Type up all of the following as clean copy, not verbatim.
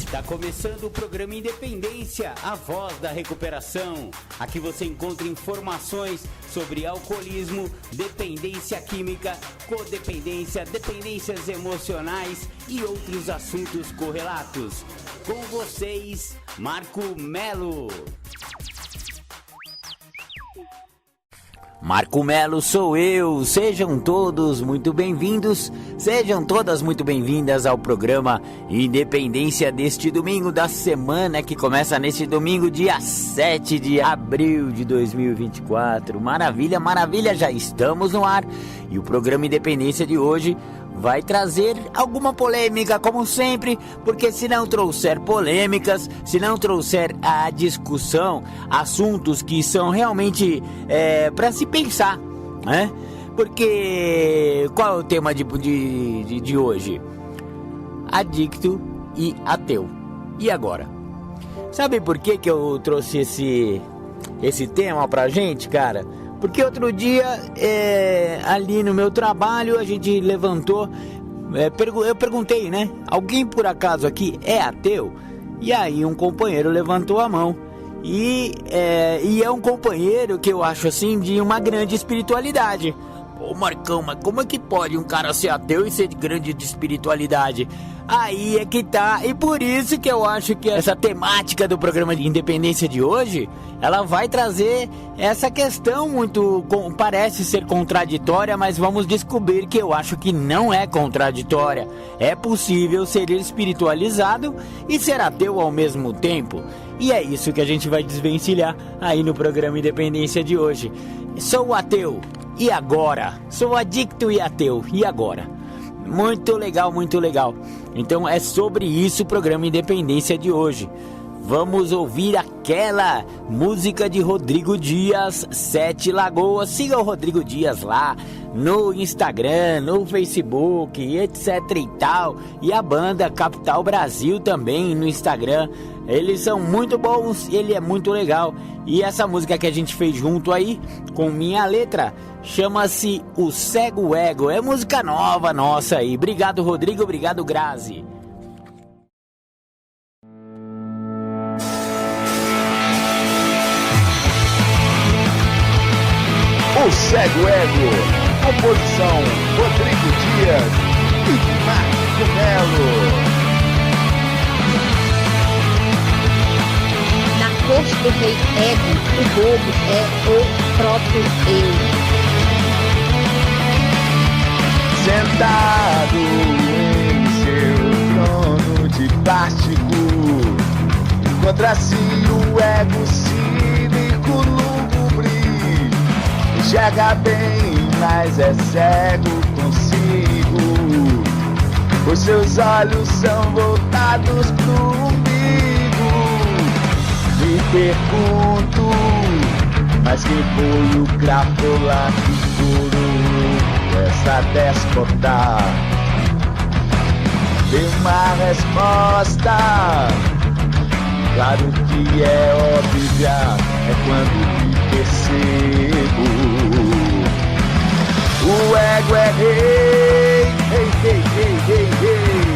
Está começando o programa Independência, a voz da recuperação. Aqui você encontra informações sobre alcoolismo, dependência química, codependência, dependências emocionais e outros assuntos correlatos. Com vocês, Marco Melo. Marco Melo sou eu, sejam todos muito bem-vindos, sejam todas muito bem-vindas ao programa Independência deste domingo da semana que começa neste domingo, dia 7 de abril de 2024. Maravilha, maravilha, já estamos no ar e o programa Independência de hoje vai trazer alguma polêmica, como sempre, porque se não trouxer polêmicas, se não trouxer a discussão, assuntos que são realmente para se pensar, né? Porque qual é o tema de hoje? Adicto e ateu. E agora? Sabe por que eu trouxe esse tema pra gente, cara? Porque outro dia, ali no meu trabalho, a gente levantou, eu perguntei, né? Alguém por acaso aqui é ateu? E aí um companheiro levantou a mão. E é um companheiro que eu acho assim de uma grande espiritualidade. Pô, Marcão, mas como é que pode um cara ser ateu e ser de grande espiritualidade? Aí é que tá, e por isso que eu acho que essa temática do programa de Independência de hoje, ela vai trazer essa questão muito, parece ser contraditória, mas vamos descobrir que eu acho que não é contraditória. É possível ser espiritualizado e ser ateu ao mesmo tempo. E é isso que a gente vai desvencilhar aí no programa Independência de hoje. Sou ateu, e agora? Sou adicto e ateu, e agora? Muito legal, muito legal. Então é sobre isso o programa Independência de hoje. Vamos ouvir aquela música de Rodrigo Dias, Sete Lagoas. Siga o Rodrigo Dias lá no Instagram, no Facebook, etc e tal. E a banda Capital Brasil também no Instagram. Eles são muito bons, ele é muito legal. E essa música que a gente fez junto aí, com minha letra, chama-se O Cego Ego. É música nova nossa aí. Obrigado, Rodrigo. Obrigado, Grazi. O Cego Ego, composição Rodrigo Dias e Marco Melo. Na corte do rei Ego, o bobo é o próprio eu. Sentado em seu trono de plástico, contra si o ego cínico lúgubre. Enxerga bem, mas é cego consigo, pois seus olhos são voltados pro umbigo. Me pergunto, mas quem foi o crapola que curou essa déspota? Dê uma resposta, claro que é óbvia, é quando me percebo. O ego é rei, rei, rei, rei, rei, rei.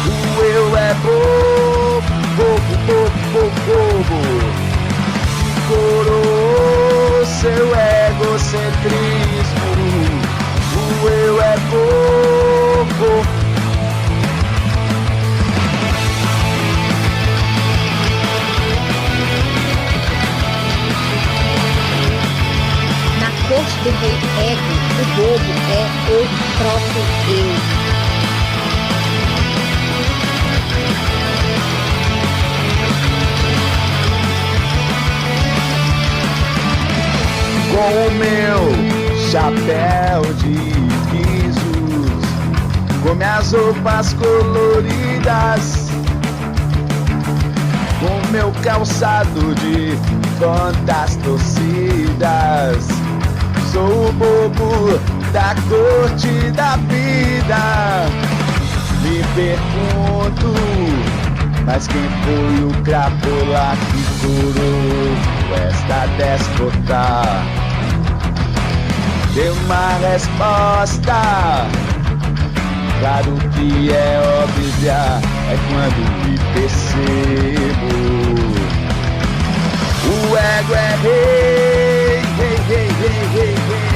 O eu é bobo, bobo, bobo, bobo. Coroou seu egocentrismo. O eu é bobo. Na corte do rei Ego, o bobo é o próprio eu. Com o meu chapéu de guizos, com minhas roupas coloridas, com meu calçado de contas torcidas, sou o bobo da corte da vida. Me pergunto, mas quem foi o crapola que curou esta déspota? Dê uma resposta, Claro que é óbvio já, é quando me percebo. O ego é rei, rei, rei, rei, rei, rei.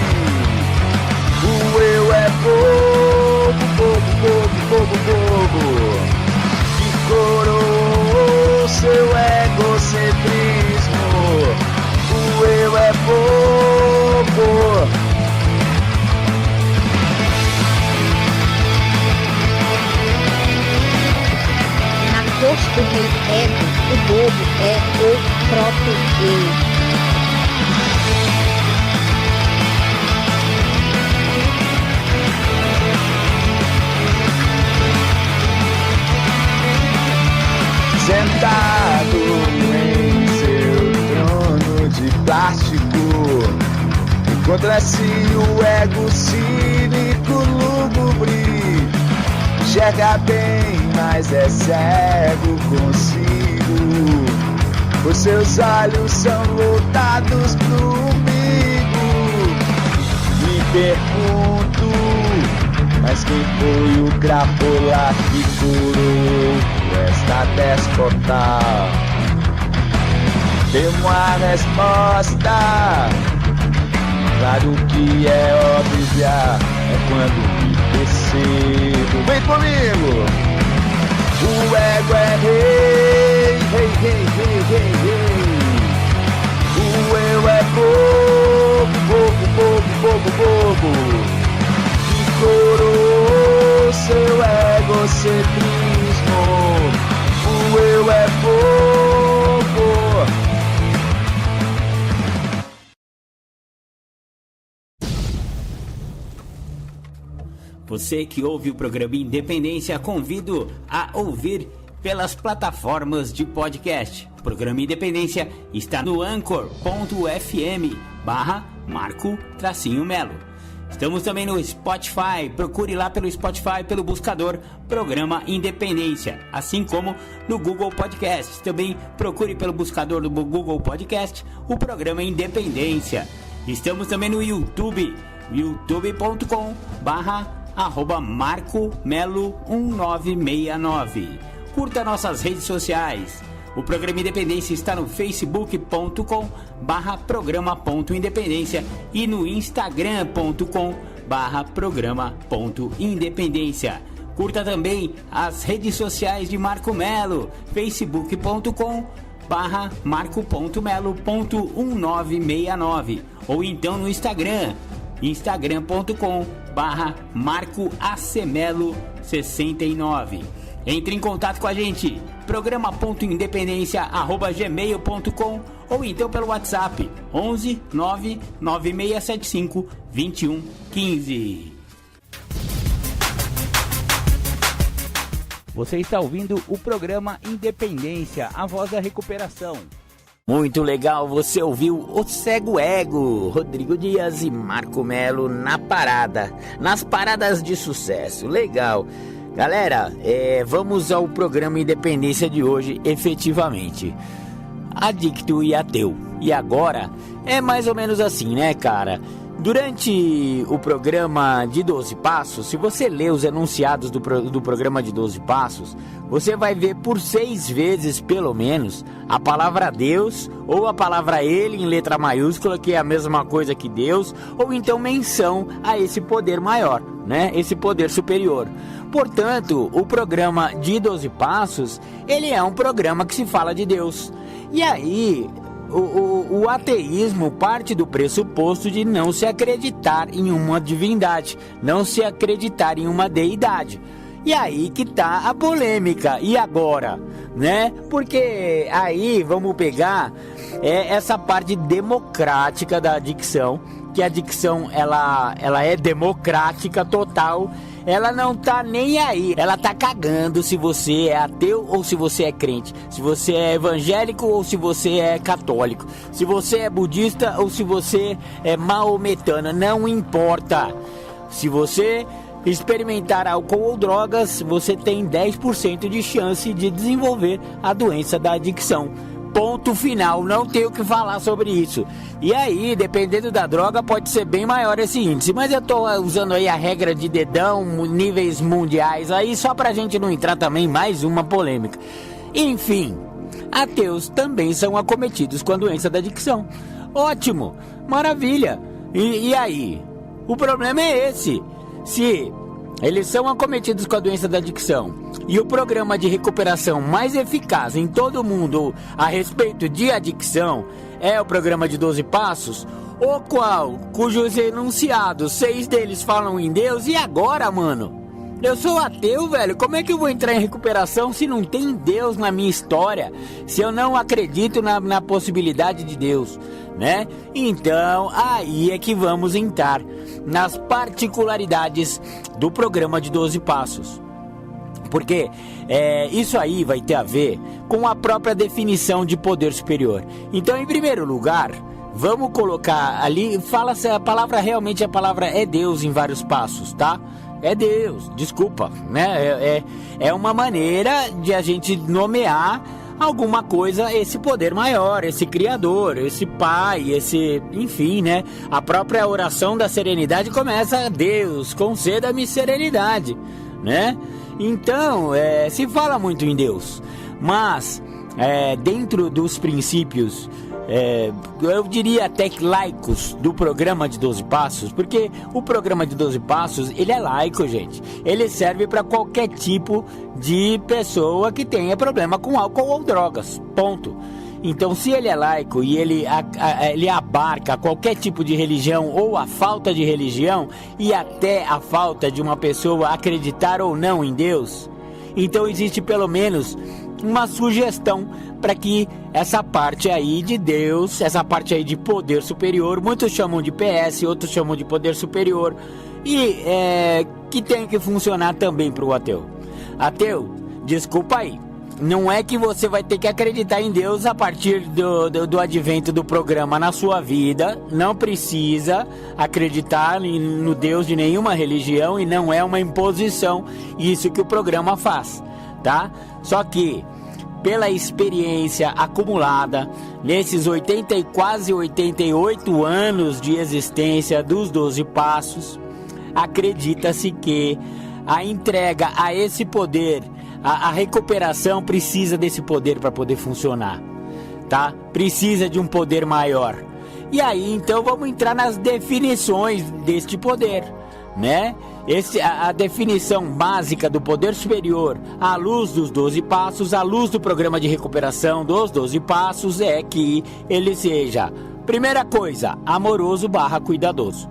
O eu é povo, povo, povo, povo, povo. Que coroou seu egocentrismo. O eu é povo. Posto do rei ego, o bobo é o próprio eu. Sentado em seu trono de plástico, encontra-se o ego cínico lúgubre. Enxerga bem, mas é cego consigo. Os seus olhos são lotados pro umbigo. Me pergunto, mas quem foi o crapola que curou esta déspota? Dê uma resposta. Claro que é óbvia, é quando me percebo. Vem comigo! O ego é rei, rei, rei, rei, rei, rei. O eu é povo, povo, povo, povo, povo. Que coroou seu egocentrismo. O eu é povo. Você que ouve o programa Independência, convido a ouvir pelas plataformas de podcast. O programa Independência está no anchor.fm/Marco-Melo. Estamos também no Spotify, procure lá pelo Spotify, pelo buscador Programa Independência, assim como no Google Podcast. Também procure pelo buscador do Google Podcast o Programa Independência. Estamos também no YouTube, youtube.com/MarcoMelo1969. Curta nossas redes sociais. O Programa Independência está no facebook.com/programa.independência e no instagram.com/programa.independência. Curta também as redes sociais de Marco Melo, facebook.com/marco.melo.1969 ou então no Instagram, instagram.com/marcoacmelo69. Entre em contato com a gente, programa.independência@gmail.com ou então pelo WhatsApp 11 99675 2115. Você está ouvindo o programa Independência, a voz da recuperação. Muito legal, você ouviu o Cego Ego, Rodrigo Dias e Marco Melo na parada, nas paradas de sucesso, legal. Galera, vamos ao programa Independência de hoje, efetivamente. Adicto e ateu. E agora, é mais ou menos assim, né, cara? Durante o programa de 12 Passos, se você ler os enunciados do programa de 12 Passos, você vai ver por 6 vezes, pelo menos, a palavra Deus ou a palavra Ele em letra maiúscula, que é a mesma coisa que Deus, ou então menção a esse poder maior, né? Esse poder superior. Portanto, o programa de 12 Passos, ele é um programa que se fala de Deus. E aí, o ateísmo parte do pressuposto de não se acreditar em uma divindade, não se acreditar em uma deidade. E aí que tá a polêmica. E agora, né? Porque aí vamos pegar essa parte democrática da adicção, que a adicção ela é democrática total. Ela não tá nem aí, ela tá cagando se você é ateu ou se você é crente, se você é evangélico ou se você é católico, se você é budista ou se você é maometano, não importa. Se você experimentar álcool ou drogas, você tem 10% de chance de desenvolver a doença da adicção. Ponto final, não tenho o que falar sobre isso. E aí, dependendo da droga, pode ser bem maior esse índice. Mas eu tô usando aí a regra de dedão, níveis mundiais aí, só pra gente não entrar também em mais uma polêmica. Enfim, ateus também são acometidos com a doença da adicção. Ótimo, maravilha. E aí? O problema é esse. Se eles são acometidos com a doença da adicção e o programa de recuperação mais eficaz em todo o mundo a respeito de adicção é o programa de 12 passos, o qual, cujos enunciados, 6 deles falam em Deus, e agora, mano? Eu sou ateu, velho, como é que eu vou entrar em recuperação se não tem Deus na minha história? Se eu não acredito na possibilidade de Deus, né? Então, aí é que vamos entrar nas particularidades do programa de 12 passos. Porque isso aí vai ter a ver com a própria definição de poder superior. Então, em primeiro lugar, vamos colocar ali, fala se a palavra realmente, a palavra é Deus em vários passos, tá? É Deus, desculpa, né? É uma maneira de a gente nomear alguma coisa, esse poder maior, esse criador, esse pai, esse, enfim, né? A própria oração da serenidade começa: Deus, conceda-me serenidade, né? Então, se fala muito em Deus, mas dentro dos princípios, eu diria até que laicos do programa de 12 passos, porque o programa de 12 passos, ele é laico, gente. Ele serve para qualquer tipo de pessoa que tenha problema com álcool ou drogas, ponto. Então, se ele é laico e ele abarca qualquer tipo de religião ou a falta de religião e até a falta de uma pessoa acreditar ou não em Deus, então existe pelo menos uma sugestão para que essa parte aí de Deus, essa parte aí de poder superior, muitos chamam de PS, outros chamam de poder superior, e que tem que funcionar também para o ateu. Ateu, desculpa aí, não é que você vai ter que acreditar em Deus a partir do advento do programa na sua vida. Não precisa acreditar no Deus de nenhuma religião e não é uma imposição isso que o programa faz, tá? Só que, pela experiência acumulada nesses quase 88 anos de existência dos 12 passos, acredita-se que a entrega a esse poder, a recuperação precisa desse poder para poder funcionar, tá? Precisa de um poder maior. E aí, então, vamos entrar nas definições deste poder, né? A definição básica do poder superior à luz dos 12 passos, à luz do programa de recuperação dos 12 passos, é que ele seja, primeira coisa, amoroso / cuidadoso.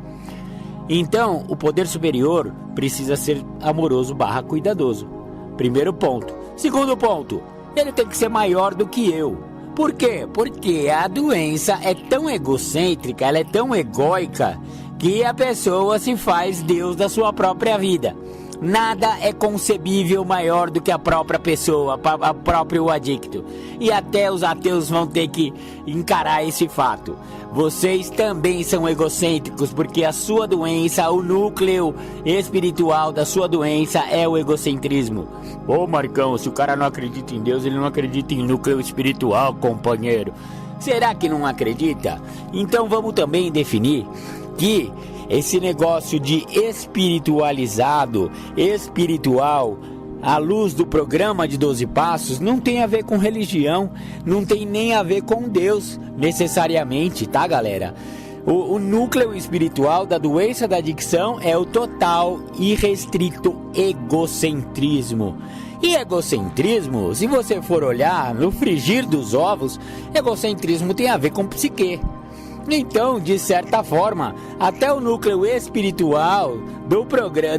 Então, o poder superior precisa ser amoroso / cuidadoso. Primeiro ponto. Segundo ponto, ele tem que ser maior do que eu. Por quê? Porque a doença é tão egocêntrica, ela é tão egóica, que a pessoa se faz Deus da sua própria vida. Nada é concebível maior do que a própria pessoa, o próprio adicto. E até os ateus vão ter que encarar esse fato. Vocês também são egocêntricos, porque a sua doença, o núcleo espiritual da sua doença é o egocentrismo. Ô Marcão, se o cara não acredita em Deus, ele não acredita em núcleo espiritual, companheiro. Será que não acredita? Então vamos também definir que esse negócio de espiritual, à luz do programa de 12 passos, não tem a ver com religião, não tem nem a ver com Deus, necessariamente, tá, galera? O núcleo espiritual da doença da adicção é o total e restrito egocentrismo. E egocentrismo, se você for olhar no frigir dos ovos, egocentrismo tem a ver com psique. Então, de certa forma, até o núcleo espiritual do programa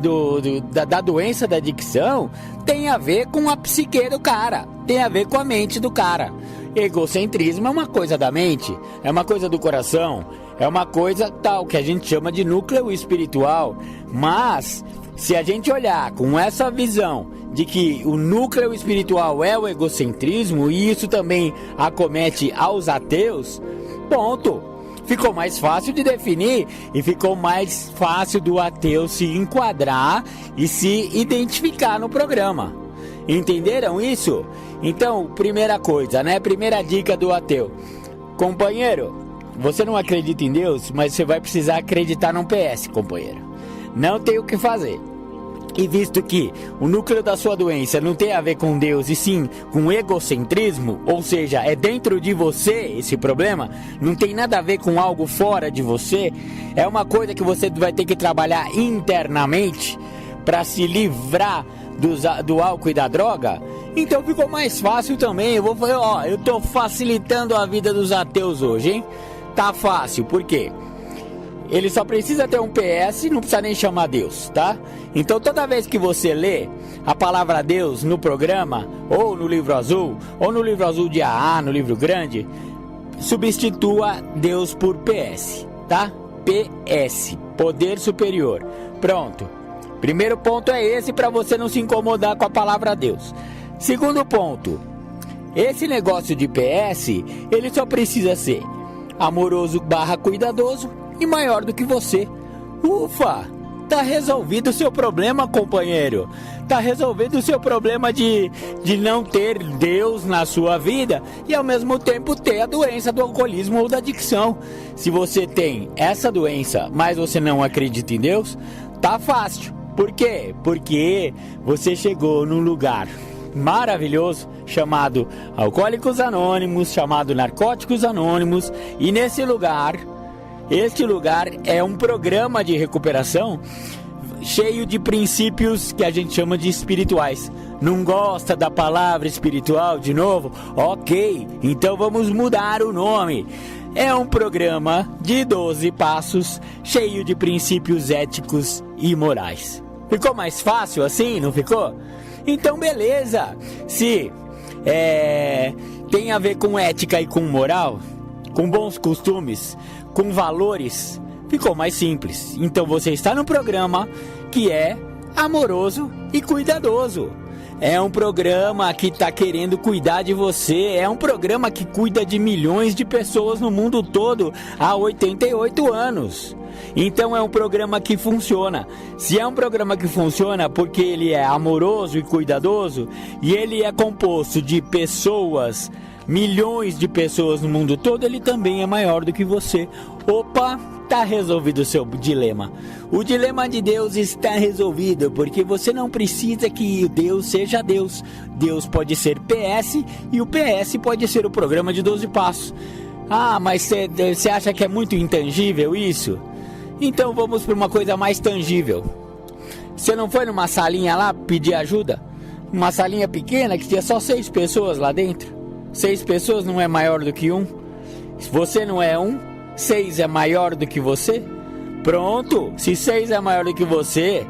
da doença da adicção tem a ver com a psique do cara, tem a ver com a mente do cara. Egocentrismo é uma coisa da mente, é uma coisa do coração, é uma coisa tal que a gente chama de núcleo espiritual. Mas se a gente olhar com essa visão de que o núcleo espiritual é o egocentrismo, e isso também acomete aos ateus, ponto. Ficou mais fácil de definir e ficou mais fácil do ateu se enquadrar e se identificar no programa. Entenderam isso? Então, primeira coisa, né? Primeira dica do ateu. Companheiro, você não acredita em Deus, mas você vai precisar acreditar num PS, companheiro. Não tem o que fazer. E visto que o núcleo da sua doença não tem a ver com Deus, e sim com egocentrismo, ou seja, é dentro de você esse problema, não tem nada a ver com algo fora de você, é uma coisa que você vai ter que trabalhar internamente para se livrar do álcool e da droga. Então ficou mais fácil também. Eu tô facilitando a vida dos ateus hoje, hein? Tá fácil, por quê? Ele só precisa ter um PS, não precisa nem chamar Deus, tá? Então toda vez que você lê a palavra Deus no programa, ou no livro azul, ou no livro azul de AA, no livro grande, substitua Deus por PS, tá? PS, poder superior. Pronto. Primeiro ponto é esse, para você não se incomodar com a palavra Deus. Segundo ponto, esse negócio de PS, ele só precisa ser amoroso / cuidadoso e maior do que você. Ufa! Tá resolvido o seu problema, companheiro. Tá resolvido o seu problema de não ter Deus na sua vida e ao mesmo tempo ter a doença do alcoolismo ou da adicção. Se você tem essa doença, mas você não acredita em Deus, tá fácil. Por quê? Porque você chegou num lugar maravilhoso chamado Alcoólicos Anônimos, chamado Narcóticos Anônimos, e nesse lugar, este lugar é um programa de recuperação cheio de princípios que a gente chama de espirituais. Não gosta da palavra espiritual de novo? Ok, então vamos mudar o nome. É um programa de 12 passos cheio de princípios éticos e morais. Ficou mais fácil assim, não ficou? Então beleza, se tem a ver com ética e com moral, com bons costumes, com valores, ficou mais simples. Então você está no programa que é amoroso e cuidadoso. É um programa que está querendo cuidar de você. É um programa que cuida de milhões de pessoas no mundo todo há 88 anos. Então é um programa que funciona. Se é um programa que funciona porque ele é amoroso e cuidadoso, e ele é composto de pessoas, milhões de pessoas no mundo todo, ele também é maior do que você. Opa, tá resolvido o seu dilema. O dilema de Deus está resolvido, porque você não precisa que Deus seja Deus. Deus pode ser PS, e o PS pode ser o programa de 12 passos. Ah, mas você acha que é muito intangível isso? Então vamos para uma coisa mais tangível. Você não foi numa salinha lá pedir ajuda? Uma salinha pequena que tinha só 6 pessoas lá dentro? 6 pessoas não é maior do que 1? Se você não é 1, 6 é maior do que você? Pronto, se 6 é maior do que você,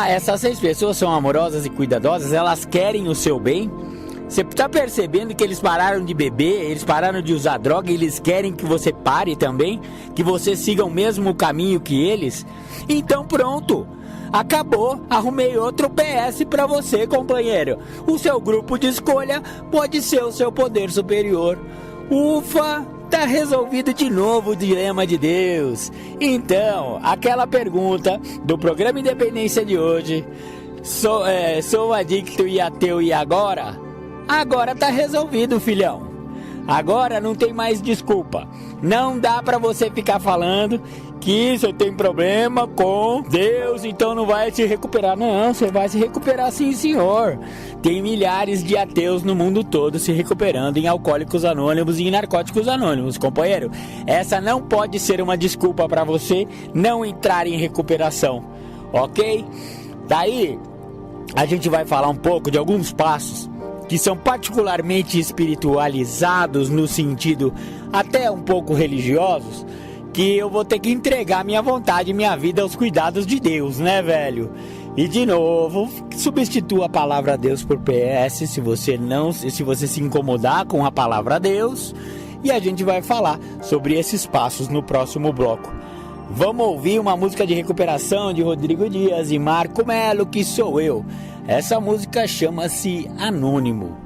essas 6 pessoas são amorosas e cuidadosas, elas querem o seu bem. Você está percebendo que eles pararam de beber, eles pararam de usar droga, e eles querem que você pare também, que você siga o mesmo caminho que eles? Então pronto, acabou, arrumei outro PS para você, companheiro. O seu grupo de escolha pode ser o seu poder superior. Ufa, tá resolvido de novo o dilema de Deus. Então, aquela pergunta do programa Independência de hoje, sou adicto e ateu e agora? Agora tá resolvido, filhão. Agora não tem mais desculpa. Não dá pra você ficar falando que você tem problema com Deus, então não vai se recuperar. Não, você vai se recuperar sim, senhor. Tem milhares de ateus no mundo todo se recuperando em Alcoólicos Anônimos e em Narcóticos Anônimos, companheiro. Essa não pode ser uma desculpa pra você não entrar em recuperação, ok? Daí, a gente vai falar um pouco de alguns passos que são particularmente espiritualizados, no sentido até um pouco religiosos, que eu vou ter que entregar minha vontade e minha vida aos cuidados de Deus, né, velho? E de novo, substitua a palavra Deus por PS, se você se incomodar com a palavra Deus, e a gente vai falar sobre esses passos no próximo bloco. Vamos ouvir uma música de recuperação de Rodrigo Dias e Marco Melo, que sou eu. Essa música chama-se Anônimo.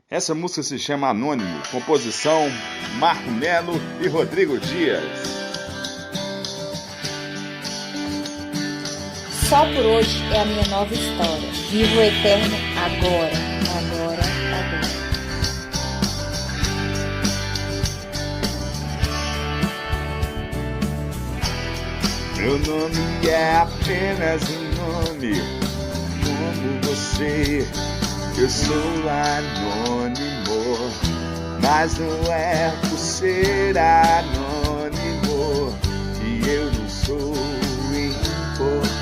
Essa música se chama Anônimo, composição Marco Melo e Rodrigo Dias. Só por hoje é a minha nova história. Viva o eterno agora. Meu nome é apenas um nome, como você. Eu sou anônimo, mas não é por ser anônimo que eu não sou importante.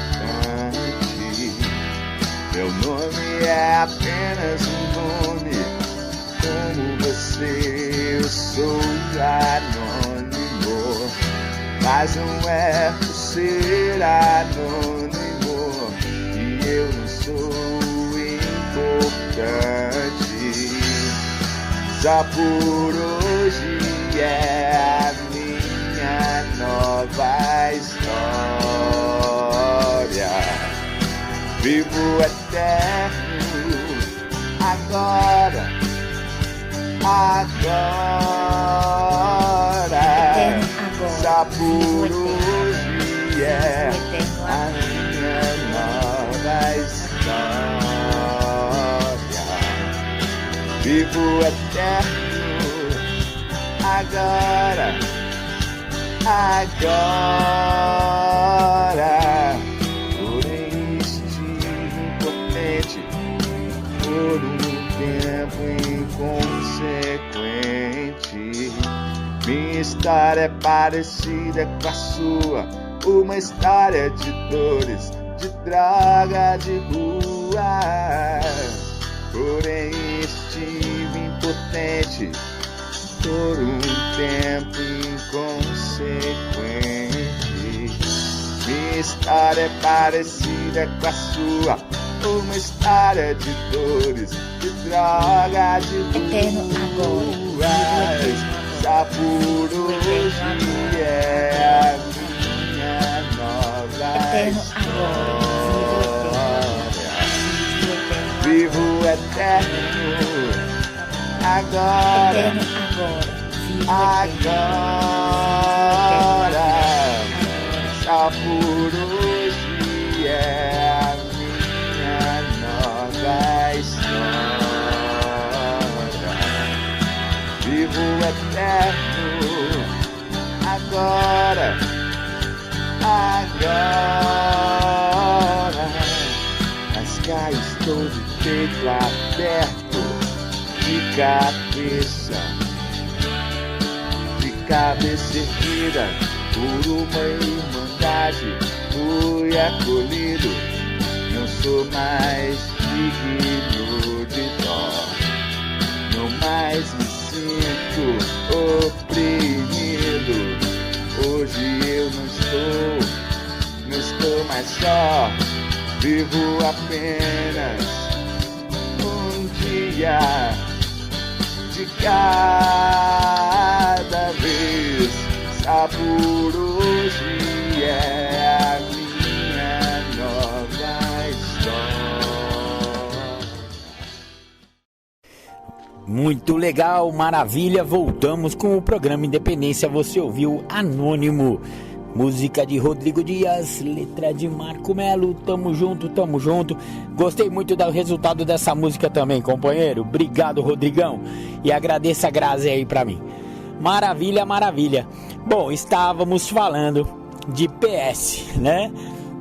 Meu nome é apenas um nome, como você. Eu sou anônimo, mas não é por ser anônimo que eu não sou importante. Só por hoje é a minha nova história. Vivo eterno agora. Só por hoje é a minha nova história. Vivo eterno agora. Porém estive impotente por um tempo inconsequente. Minha história é parecida com a sua, uma história de dores, de droga, de rua. Porém estive impotente por um tempo inconsequente. Minha história é parecida com a sua, uma história de dores, de droga, de rua. Só por hoje é a minha nova história. Vivo eterno agora. Só por hoje é a minha nova história. Vivo eterno agora. Mas cá estou de peito aberto, de cabeça erguida, por uma irmandade fui acolhido. Não sou mais digno de dó, não mais me sinto oprimido. Hoje eu não estou mais só. Vivo apenas um dia de cada vez. Só por hoje é a minha nova história. Muito legal, maravilha. Voltamos com o programa Independência. Você ouviu Anônimo, música de Rodrigo Dias, letra de Marco Melo. Tamo junto. Gostei muito do resultado dessa música também, companheiro. Obrigado, Rodrigão. E agradeço a Grazi aí pra mim. Maravilha. Bom, estávamos falando de PS, né?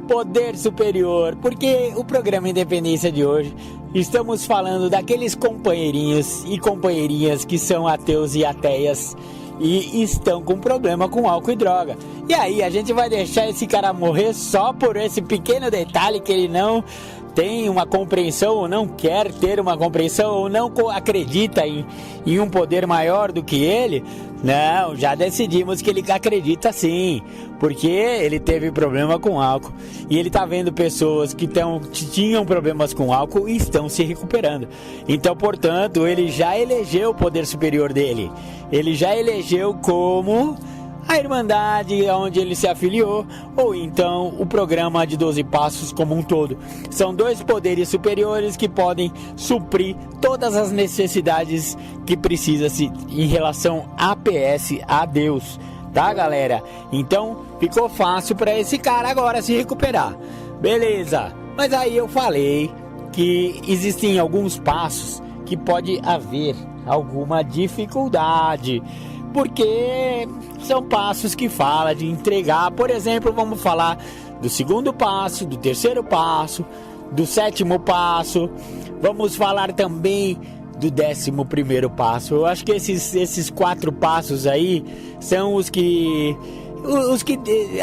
Poder superior, porque o programa Independência de hoje estamos falando daqueles companheirinhos e companheirinhas que são ateus e ateias e estão com problema com álcool e droga. E aí, a gente vai deixar esse cara morrer só por esse pequeno detalhe que ele não tem uma compreensão ou não quer ter uma compreensão ou não acredita em um poder maior do que ele? Não, já decidimos que ele acredita sim, porque ele teve problema com álcool e ele tá vendo pessoas que tinham problemas com álcool e estão se recuperando. Então, portanto, ele já elegeu o poder superior dele, ele já elegeu como a Irmandade onde ele se afiliou, ou então o programa de 12 Passos como um todo. São dois poderes superiores que podem suprir todas as necessidades que precisa-se em relação a PS, a Deus, tá, galera? Então ficou fácil para esse cara agora se recuperar, beleza? Mas aí eu falei que existem alguns passos que pode haver alguma dificuldade, porque são passos que falam de entregar. Por exemplo, vamos falar do segundo passo, do terceiro passo, do sétimo passo. Vamos falar também do 11º passo. Eu acho que esses 4 passos aí são os que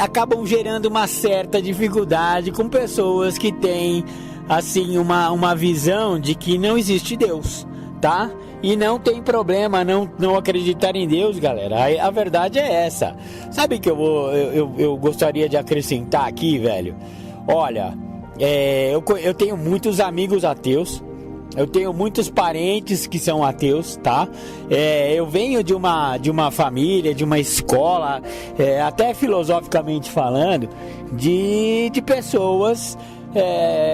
acabam gerando uma certa dificuldade com pessoas que têm assim uma visão de que não existe Deus, tá? E não tem problema não acreditar em Deus, galera. A verdade é essa. Sabe que eu gostaria de acrescentar aqui, velho? Olha, eu tenho muitos amigos ateus. Eu tenho muitos parentes que são ateus, tá? Eu venho de uma família, de uma escola, até filosoficamente falando, de pessoas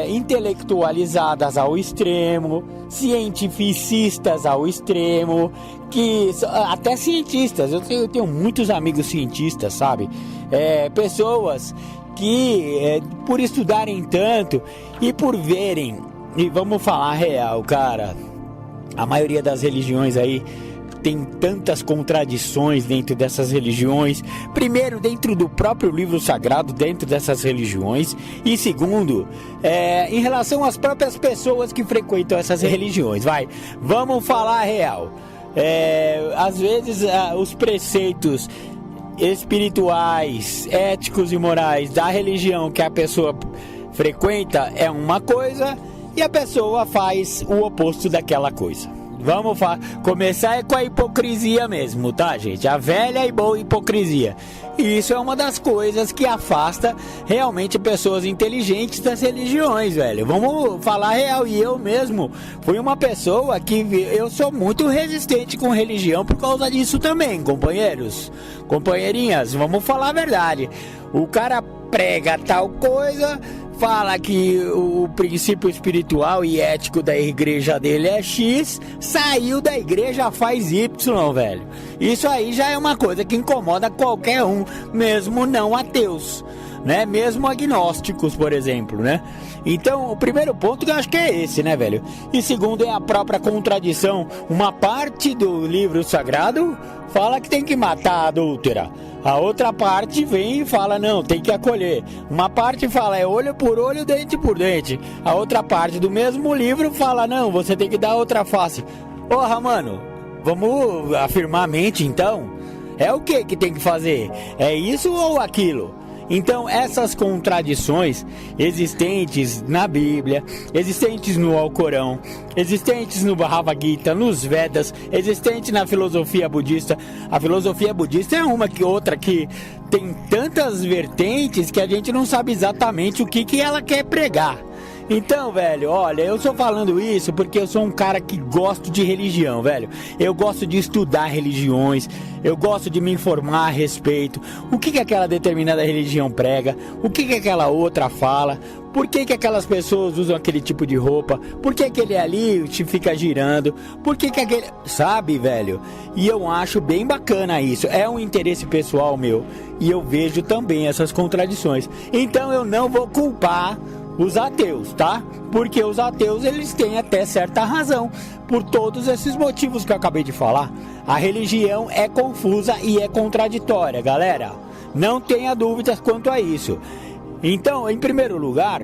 intelectualizadas ao extremo, cientificistas ao extremo, até cientistas. Eu tenho muitos amigos cientistas, sabe? Pessoas que, por estudarem tanto e por verem. E vamos falar real, cara, a maioria das religiões aí tem tantas contradições dentro dessas religiões. Primeiro, dentro do próprio livro sagrado, dentro dessas religiões. E segundo, em relação às próprias pessoas que frequentam essas religiões. Vamos falar real. Às vezes, os preceitos espirituais, éticos e morais da religião que a pessoa frequenta é uma coisa, e a pessoa faz o oposto daquela coisa. Vamos começar com a hipocrisia mesmo, tá, gente? A velha e boa hipocrisia. E isso é uma das coisas que afasta realmente pessoas inteligentes das religiões, velho. Vamos falar real. E eu mesmo fui uma pessoa que eu sou muito resistente com religião por causa disso também, companheiros. Companheirinhas, vamos falar a verdade. O cara prega tal coisa, fala que o princípio espiritual e ético da igreja dele é X, saiu da igreja faz Y, velho. Isso aí já é uma coisa que incomoda qualquer um, mesmo não ateus, né? Mesmo agnósticos, por exemplo, né? Então, o primeiro ponto que eu acho que é esse, né, velho? E segundo é a própria contradição. Uma parte do livro sagrado fala que tem que matar a adúltera. A outra parte vem e fala, não, tem que acolher. Uma parte fala, é olho por olho, dente por dente. A outra parte do mesmo livro fala, não, você tem que dar outra face. Porra, mano, vamos afirmar a mente, então? É o que tem que fazer? É isso ou aquilo? Então, essas contradições existentes na Bíblia, existentes no Alcorão, existentes no Bhagavad Gita, nos Vedas, existentes na filosofia budista. A filosofia budista é uma que outra que tem tantas vertentes que a gente não sabe exatamente o que ela quer pregar. Então, velho, olha, eu estou falando isso porque eu sou um cara que gosto de religião, velho. Eu gosto de estudar religiões, eu gosto de me informar a respeito. O que aquela determinada religião prega, o que aquela outra fala, por que aquelas pessoas usam aquele tipo de roupa, por que aquele ali fica girando, por que aquele... Sabe, velho? E eu acho bem bacana isso, é um interesse pessoal meu. E eu vejo também essas contradições. Então eu não vou culpar os ateus, tá? Porque os ateus, eles têm até certa razão, por todos esses motivos que eu acabei de falar. A religião é confusa e é contraditória, galera. Não tenha dúvidas quanto a isso. Então, em primeiro lugar,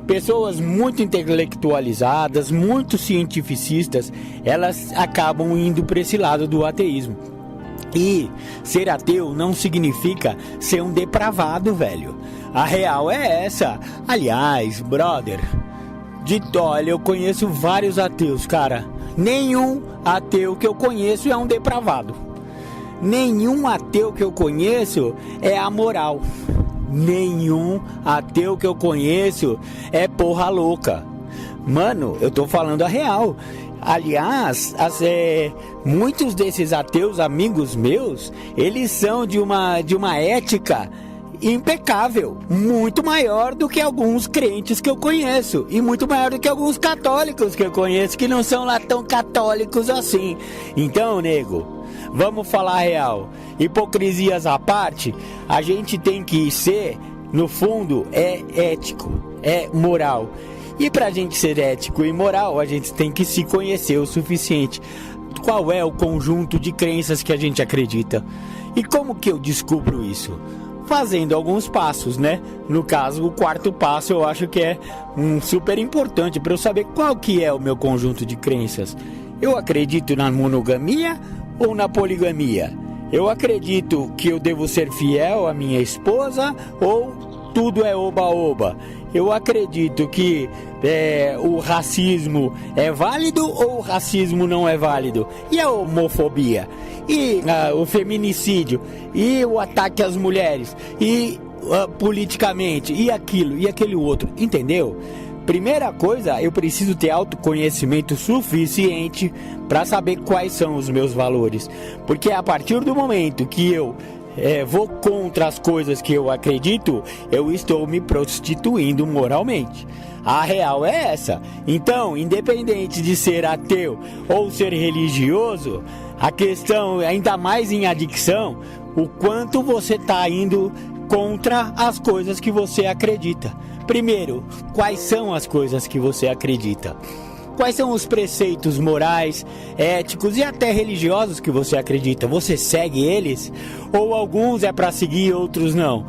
pessoas muito intelectualizadas, muito cientificistas, elas acabam indo para esse lado do ateísmo. E ser ateu não significa ser um depravado, velho. A real é essa. Aliás, brother, olha, eu conheço vários ateus, cara. Nenhum ateu que eu conheço é um depravado. Nenhum ateu que eu conheço é amoral. Nenhum ateu que eu conheço é porra louca. Mano, eu tô falando a real. Aliás, muitos desses ateus, amigos meus, eles são de uma ética impecável, muito maior do que alguns crentes que eu conheço e muito maior do que alguns católicos que eu conheço que não são lá tão católicos assim. Então, nego, vamos falar a real. Hipocrisias à parte, a gente tem que ser, no fundo, é ético, é moral. E pra gente ser ético e moral, a gente tem que se conhecer o suficiente. Qual é o conjunto de crenças que a gente acredita? E como que eu descubro isso? Fazendo alguns passos, né? No caso, o quarto passo eu acho que é super importante para eu saber qual que é o meu conjunto de crenças. Eu acredito na monogamia ou na poligamia? Eu acredito que eu devo ser fiel à minha esposa ou tudo é oba-oba? Eu acredito que o racismo é válido ou o racismo não é válido? E a homofobia? E o feminicídio? E o ataque às mulheres? E politicamente? E aquilo? E aquele outro? Entendeu? Primeira coisa, eu preciso ter autoconhecimento suficiente para saber quais são os meus valores. Porque a partir do momento que eu vou contra as coisas que eu acredito, eu estou me prostituindo moralmente. A real é essa. Então, independente de ser ateu ou ser religioso, a questão, ainda mais em adicção, o quanto você está indo contra as coisas que você acredita. Primeiro, quais são as coisas que você acredita? Quais são os preceitos morais, éticos e até religiosos que você acredita? Você segue eles? Ou alguns é para seguir, outros não?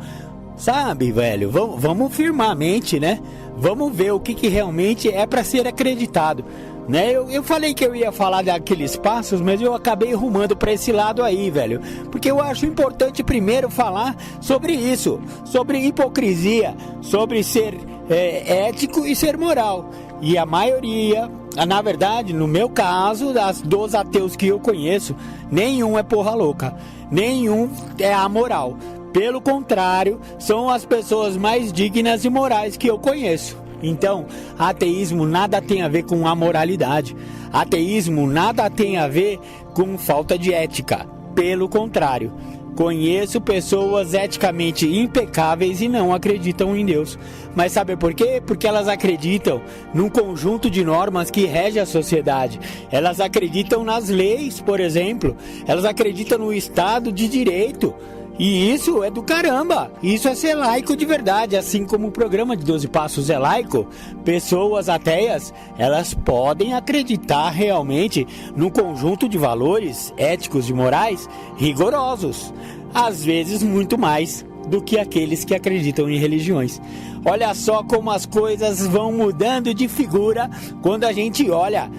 Sabe, velho, vamos firmar a mente, né? Vamos ver o que realmente é para ser acreditado, né? Eu falei que eu ia falar daqueles passos, mas eu acabei rumando para esse lado aí, velho. Porque eu acho importante primeiro falar sobre isso, sobre hipocrisia, sobre ser ético e ser moral. E a maioria, na verdade, no meu caso, dos ateus que eu conheço, nenhum é porra louca, nenhum é amoral. Pelo contrário, são as pessoas mais dignas e morais que eu conheço. Então, ateísmo nada tem a ver com amoralidade. Ateísmo nada tem a ver com falta de ética. Pelo contrário, conheço pessoas eticamente impecáveis e não acreditam em Deus. Mas sabe por quê? Porque elas acreditam num conjunto de normas que rege a sociedade. Elas acreditam nas leis, por exemplo. Elas acreditam no Estado de Direito. E isso é do caramba, isso é ser laico de verdade. Assim como o programa de 12 Passos é laico, pessoas ateias, elas podem acreditar realmente num conjunto de valores éticos e morais rigorosos, às vezes muito mais do que aqueles que acreditam em religiões. Olha só como as coisas vão mudando de figura quando a gente olha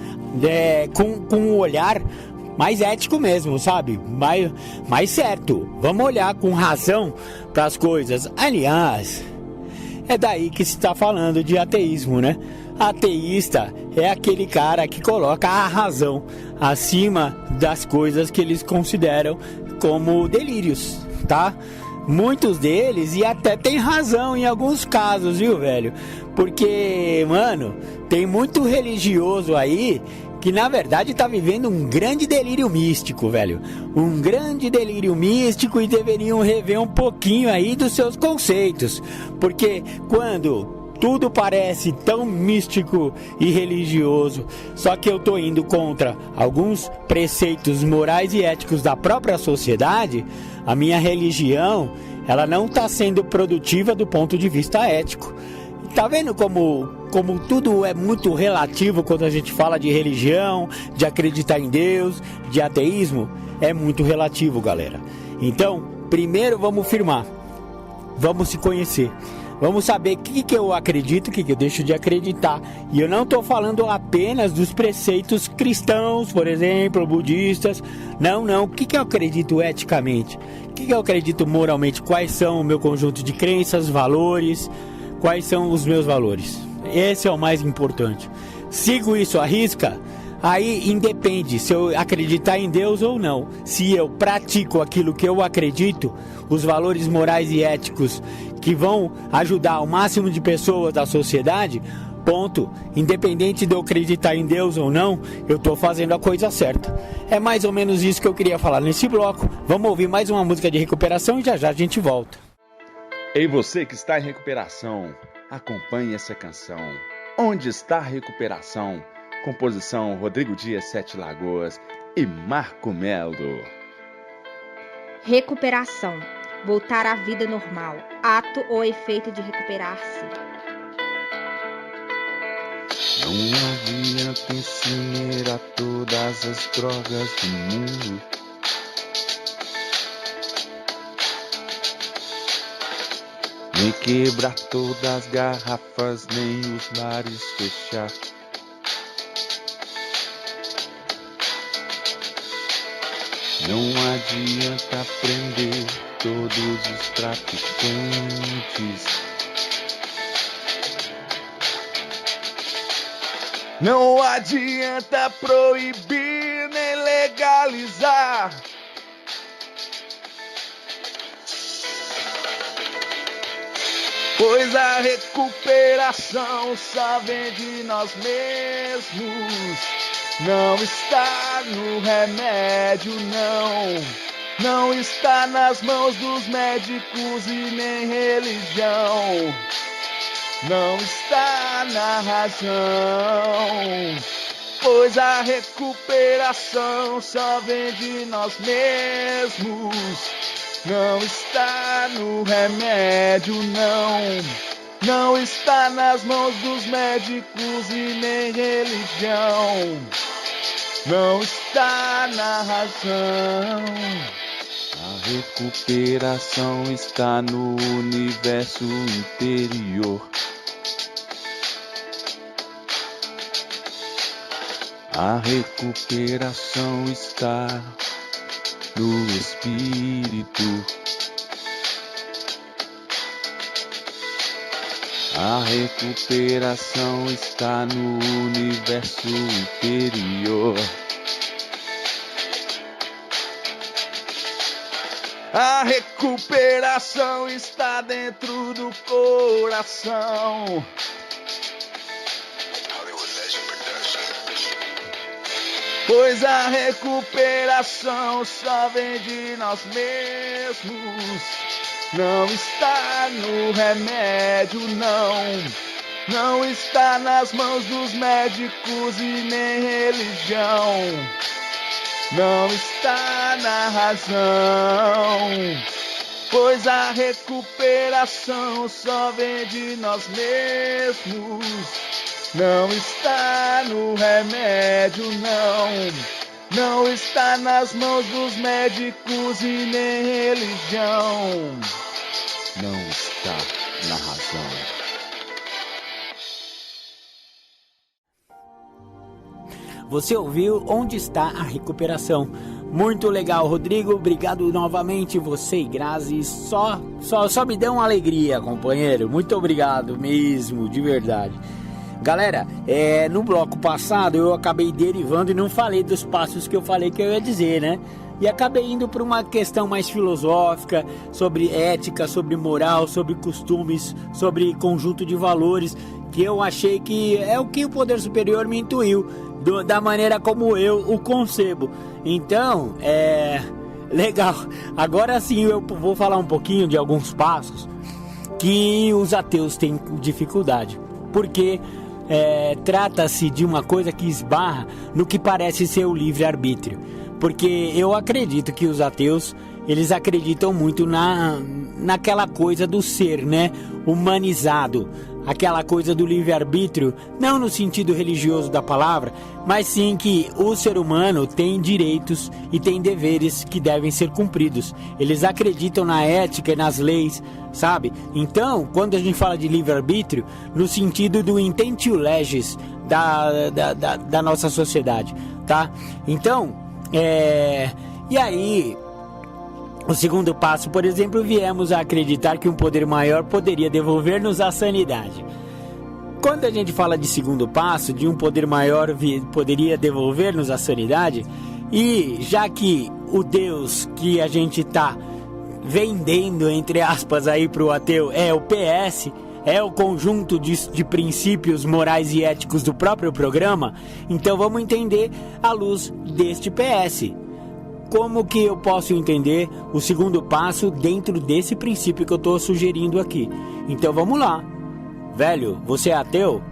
com um olhar mais ético mesmo, sabe? Mais certo. Vamos olhar com razão para as coisas. Aliás, é daí que se está falando de ateísmo, né? Ateísta é aquele cara que coloca a razão acima das coisas que eles consideram como delírios, tá? Muitos deles, e até tem razão em alguns casos, viu, velho? Porque, mano, tem muito religioso aí que na verdade tá vivendo um grande delírio místico, velho. Um grande delírio místico, e deveriam rever um pouquinho aí dos seus conceitos. Porque quando tudo parece tão místico e religioso, só que eu tô indo contra alguns preceitos morais e éticos da própria sociedade, a minha religião, ela não tá sendo produtiva do ponto de vista ético. Tá vendo como tudo é muito relativo quando a gente fala de religião, de acreditar em Deus, de ateísmo? É muito relativo, galera. Então, primeiro vamos firmar, vamos se conhecer, vamos saber o que eu acredito, o que eu deixo de acreditar. E eu não estou falando apenas dos preceitos cristãos, por exemplo, budistas. Não. O que eu acredito eticamente? O que eu acredito moralmente? Quais são o meu conjunto de crenças, valores? Quais são os meus valores? Esse é o mais importante. Sigo isso à risca, aí independe se eu acreditar em Deus ou não. Se eu pratico aquilo que eu acredito, os valores morais e éticos que vão ajudar o máximo de pessoas da sociedade, ponto. Independente de eu acreditar em Deus ou não, eu estou fazendo a coisa certa. É mais ou menos isso que eu queria falar nesse bloco. Vamos ouvir mais uma música de recuperação e já a gente volta. Ei, você que está em recuperação, acompanhe essa canção. Onde está a recuperação? Composição Rodrigo Dias, Sete Lagoas e Marco Melo. Recuperação. Voltar à vida normal. Ato ou efeito de recuperar-se. Não adianta incinerar todas as drogas do mundo. Nem quebrar todas as garrafas, nem os mares fechar. Não adianta prender todos os traficantes. Não adianta proibir nem legalizar. Pois a recuperação só vem de nós mesmos. Não está no remédio, não. Não está nas mãos dos médicos e nem religião. Não está na razão. Pois a recuperação só vem de nós mesmos. Não está no remédio, não. Não está nas mãos dos médicos e nem religião. Não está na razão. A recuperação está no universo interior. A recuperação está no espírito. A recuperação está no universo interior. A recuperação está dentro do coração. Pois a recuperação só vem de nós mesmos. Não está no remédio, não. Não está nas mãos dos médicos e nem religião. Não está na razão. Pois a recuperação só vem de nós mesmos. Não está no remédio, não. Não está nas mãos dos médicos e nem religião. Não está na razão. Você ouviu Onde Está a Recuperação? Muito legal, Rodrigo. Obrigado novamente, você e Grazi. Só me dão uma alegria, companheiro. Muito obrigado mesmo, de verdade. Galera, no bloco passado eu acabei derivando e não falei dos passos que eu falei que eu ia dizer, né? E acabei indo para uma questão mais filosófica, sobre ética, sobre moral, sobre costumes, sobre conjunto de valores, que eu achei que é o que o poder superior me intuiu, da maneira como eu o concebo. Então, legal. Agora sim eu vou falar um pouquinho de alguns passos que os ateus têm dificuldade. Porque trata-se de uma coisa que esbarra no que parece ser o livre-arbítrio. Porque eu acredito que os ateus, eles acreditam muito naquela coisa do ser, né? Humanizado. Aquela coisa do livre-arbítrio, não no sentido religioso da palavra, mas sim que o ser humano tem direitos e tem deveres que devem ser cumpridos. Eles acreditam na ética e nas leis, sabe? Então, quando a gente fala de livre-arbítrio, no sentido do intentio legis da nossa sociedade, tá? Então, e aí, o segundo passo, por exemplo, viemos a acreditar que um poder maior poderia devolver-nos a sanidade. Quando a gente fala de segundo passo, de um poder maior poderia devolver-nos a sanidade, e já que o Deus que a gente está vendendo, entre aspas, aí para o ateu é o PS, é o conjunto de princípios morais e éticos do próprio programa, então vamos entender à luz deste PS. Como que eu posso entender o segundo passo dentro desse princípio que eu estou sugerindo aqui? Então vamos lá. Velho, você é ateu?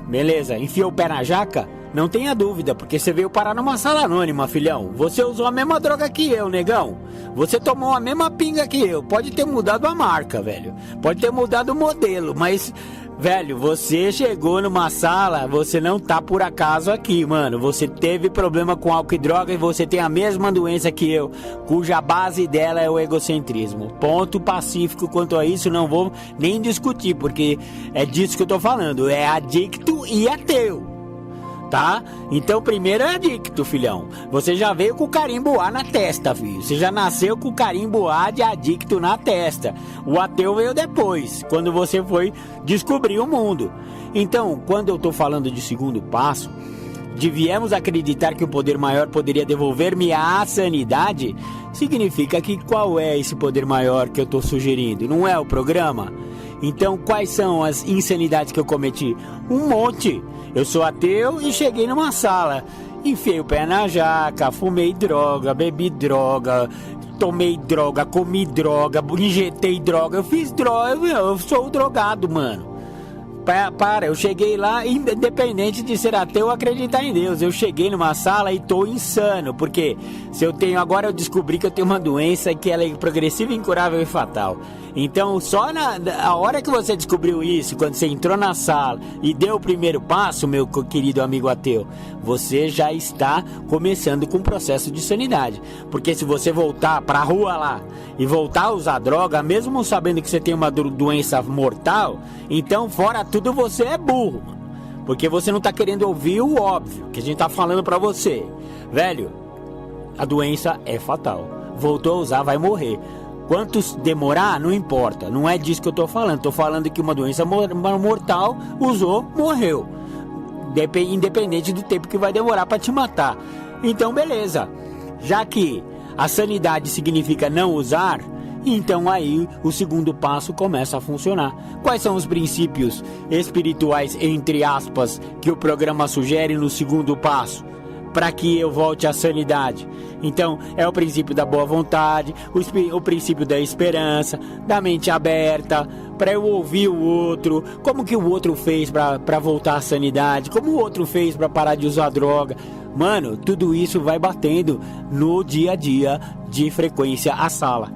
Beleza, enfia o pé na jaca? Não tenha dúvida, porque você veio parar numa sala anônima, filhão. Você usou a mesma droga que eu, negão. Você tomou a mesma pinga que eu. Pode ter mudado a marca, velho. Pode ter mudado o modelo, mas Velho, você chegou numa sala, você não tá por acaso aqui, mano. Você teve problema com álcool e droga e você tem a mesma doença que eu, cuja base dela é o egocentrismo. Ponto pacífico quanto a isso, não vou nem discutir, porque é disso que eu tô falando. É adicto e ateu, tá? Então primeiro é adicto, filhão. Você já veio com o carimbo A na testa, filho. Você já nasceu com o carimbo A de adicto na testa. O ateu veio depois, quando você foi descobrir o mundo. Então, quando eu tô falando de segundo passo, de viemos acreditar que o poder maior poderia devolver-me a sanidade, significa que qual é esse poder maior que eu tô sugerindo? Não é o programa? Então, quais são as insanidades que eu cometi? Um monte. Eu sou ateu e cheguei numa sala, enfiei o pé na jaca, fumei droga, bebi droga, tomei droga, comi droga, injetei droga, eu fiz droga, eu sou drogado, mano. Eu cheguei lá, independente de ser ateu ou acreditar em Deus, eu cheguei numa sala e tô insano, porque se eu tenho, agora eu descobri que eu tenho uma doença que ela é progressiva, incurável e fatal. Então, só a hora que você descobriu isso, quando você entrou na sala e deu o primeiro passo, meu querido amigo ateu, você já está começando com um processo de sanidade. Porque se você voltar pra rua lá e voltar a usar droga, mesmo sabendo que você tem uma doença mortal, então, fora tudo, você é burro, mano. Porque você não tá querendo ouvir o óbvio, que a gente tá falando pra você. Velho, a doença é fatal. Voltou a usar, vai morrer. Quantos demorar, não importa. Não é disso que eu tô falando. Tô falando que uma doença mortal, usou, morreu. Independente do tempo que vai demorar pra te matar. Então, beleza. Já que a sanidade significa não usar, então aí o segundo passo começa a funcionar. Quais são os princípios espirituais, entre aspas, que o programa sugere no segundo passo? Para que eu volte à sanidade. Então, é o princípio da boa vontade, o princípio da esperança, da mente aberta, para eu ouvir o outro, como que o outro fez para voltar à sanidade, como o outro fez para parar de usar droga. Mano, tudo isso vai batendo no dia a dia de frequência à sala.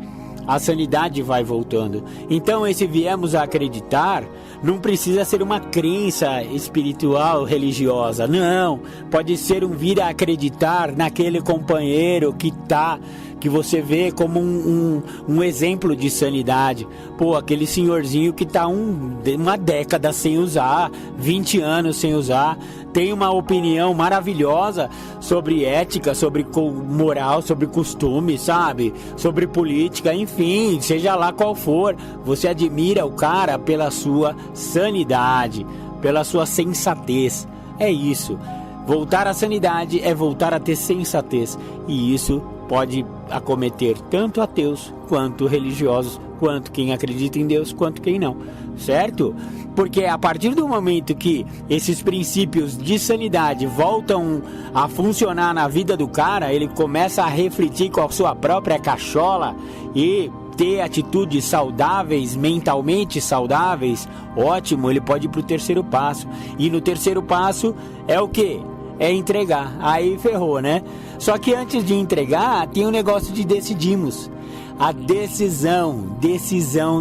A sanidade vai voltando. Então, esse viemos a acreditar não precisa ser uma crença espiritual, religiosa. Não, pode ser um vir a acreditar naquele companheiro que você vê como um exemplo de sanidade. Pô, aquele senhorzinho que tá uma década sem usar, 20 anos sem usar, tem uma opinião maravilhosa sobre ética, sobre moral, sobre costume, sabe? Sobre política, enfim, seja lá qual for. Você admira o cara pela sua sanidade, pela sua sensatez. É isso. Voltar à sanidade é voltar a ter sensatez. E isso pode acometer tanto ateus, quanto religiosos, quanto quem acredita em Deus, quanto quem não, certo? Porque a partir do momento que esses princípios de sanidade voltam a funcionar na vida do cara, ele começa a refletir com a sua própria cachola e ter atitudes saudáveis, mentalmente saudáveis, ótimo, ele pode ir para o terceiro passo. E no terceiro passo é o quê? É entregar. Aí ferrou, né? Só que antes de entregar, tem um negócio de decidimos. A decisão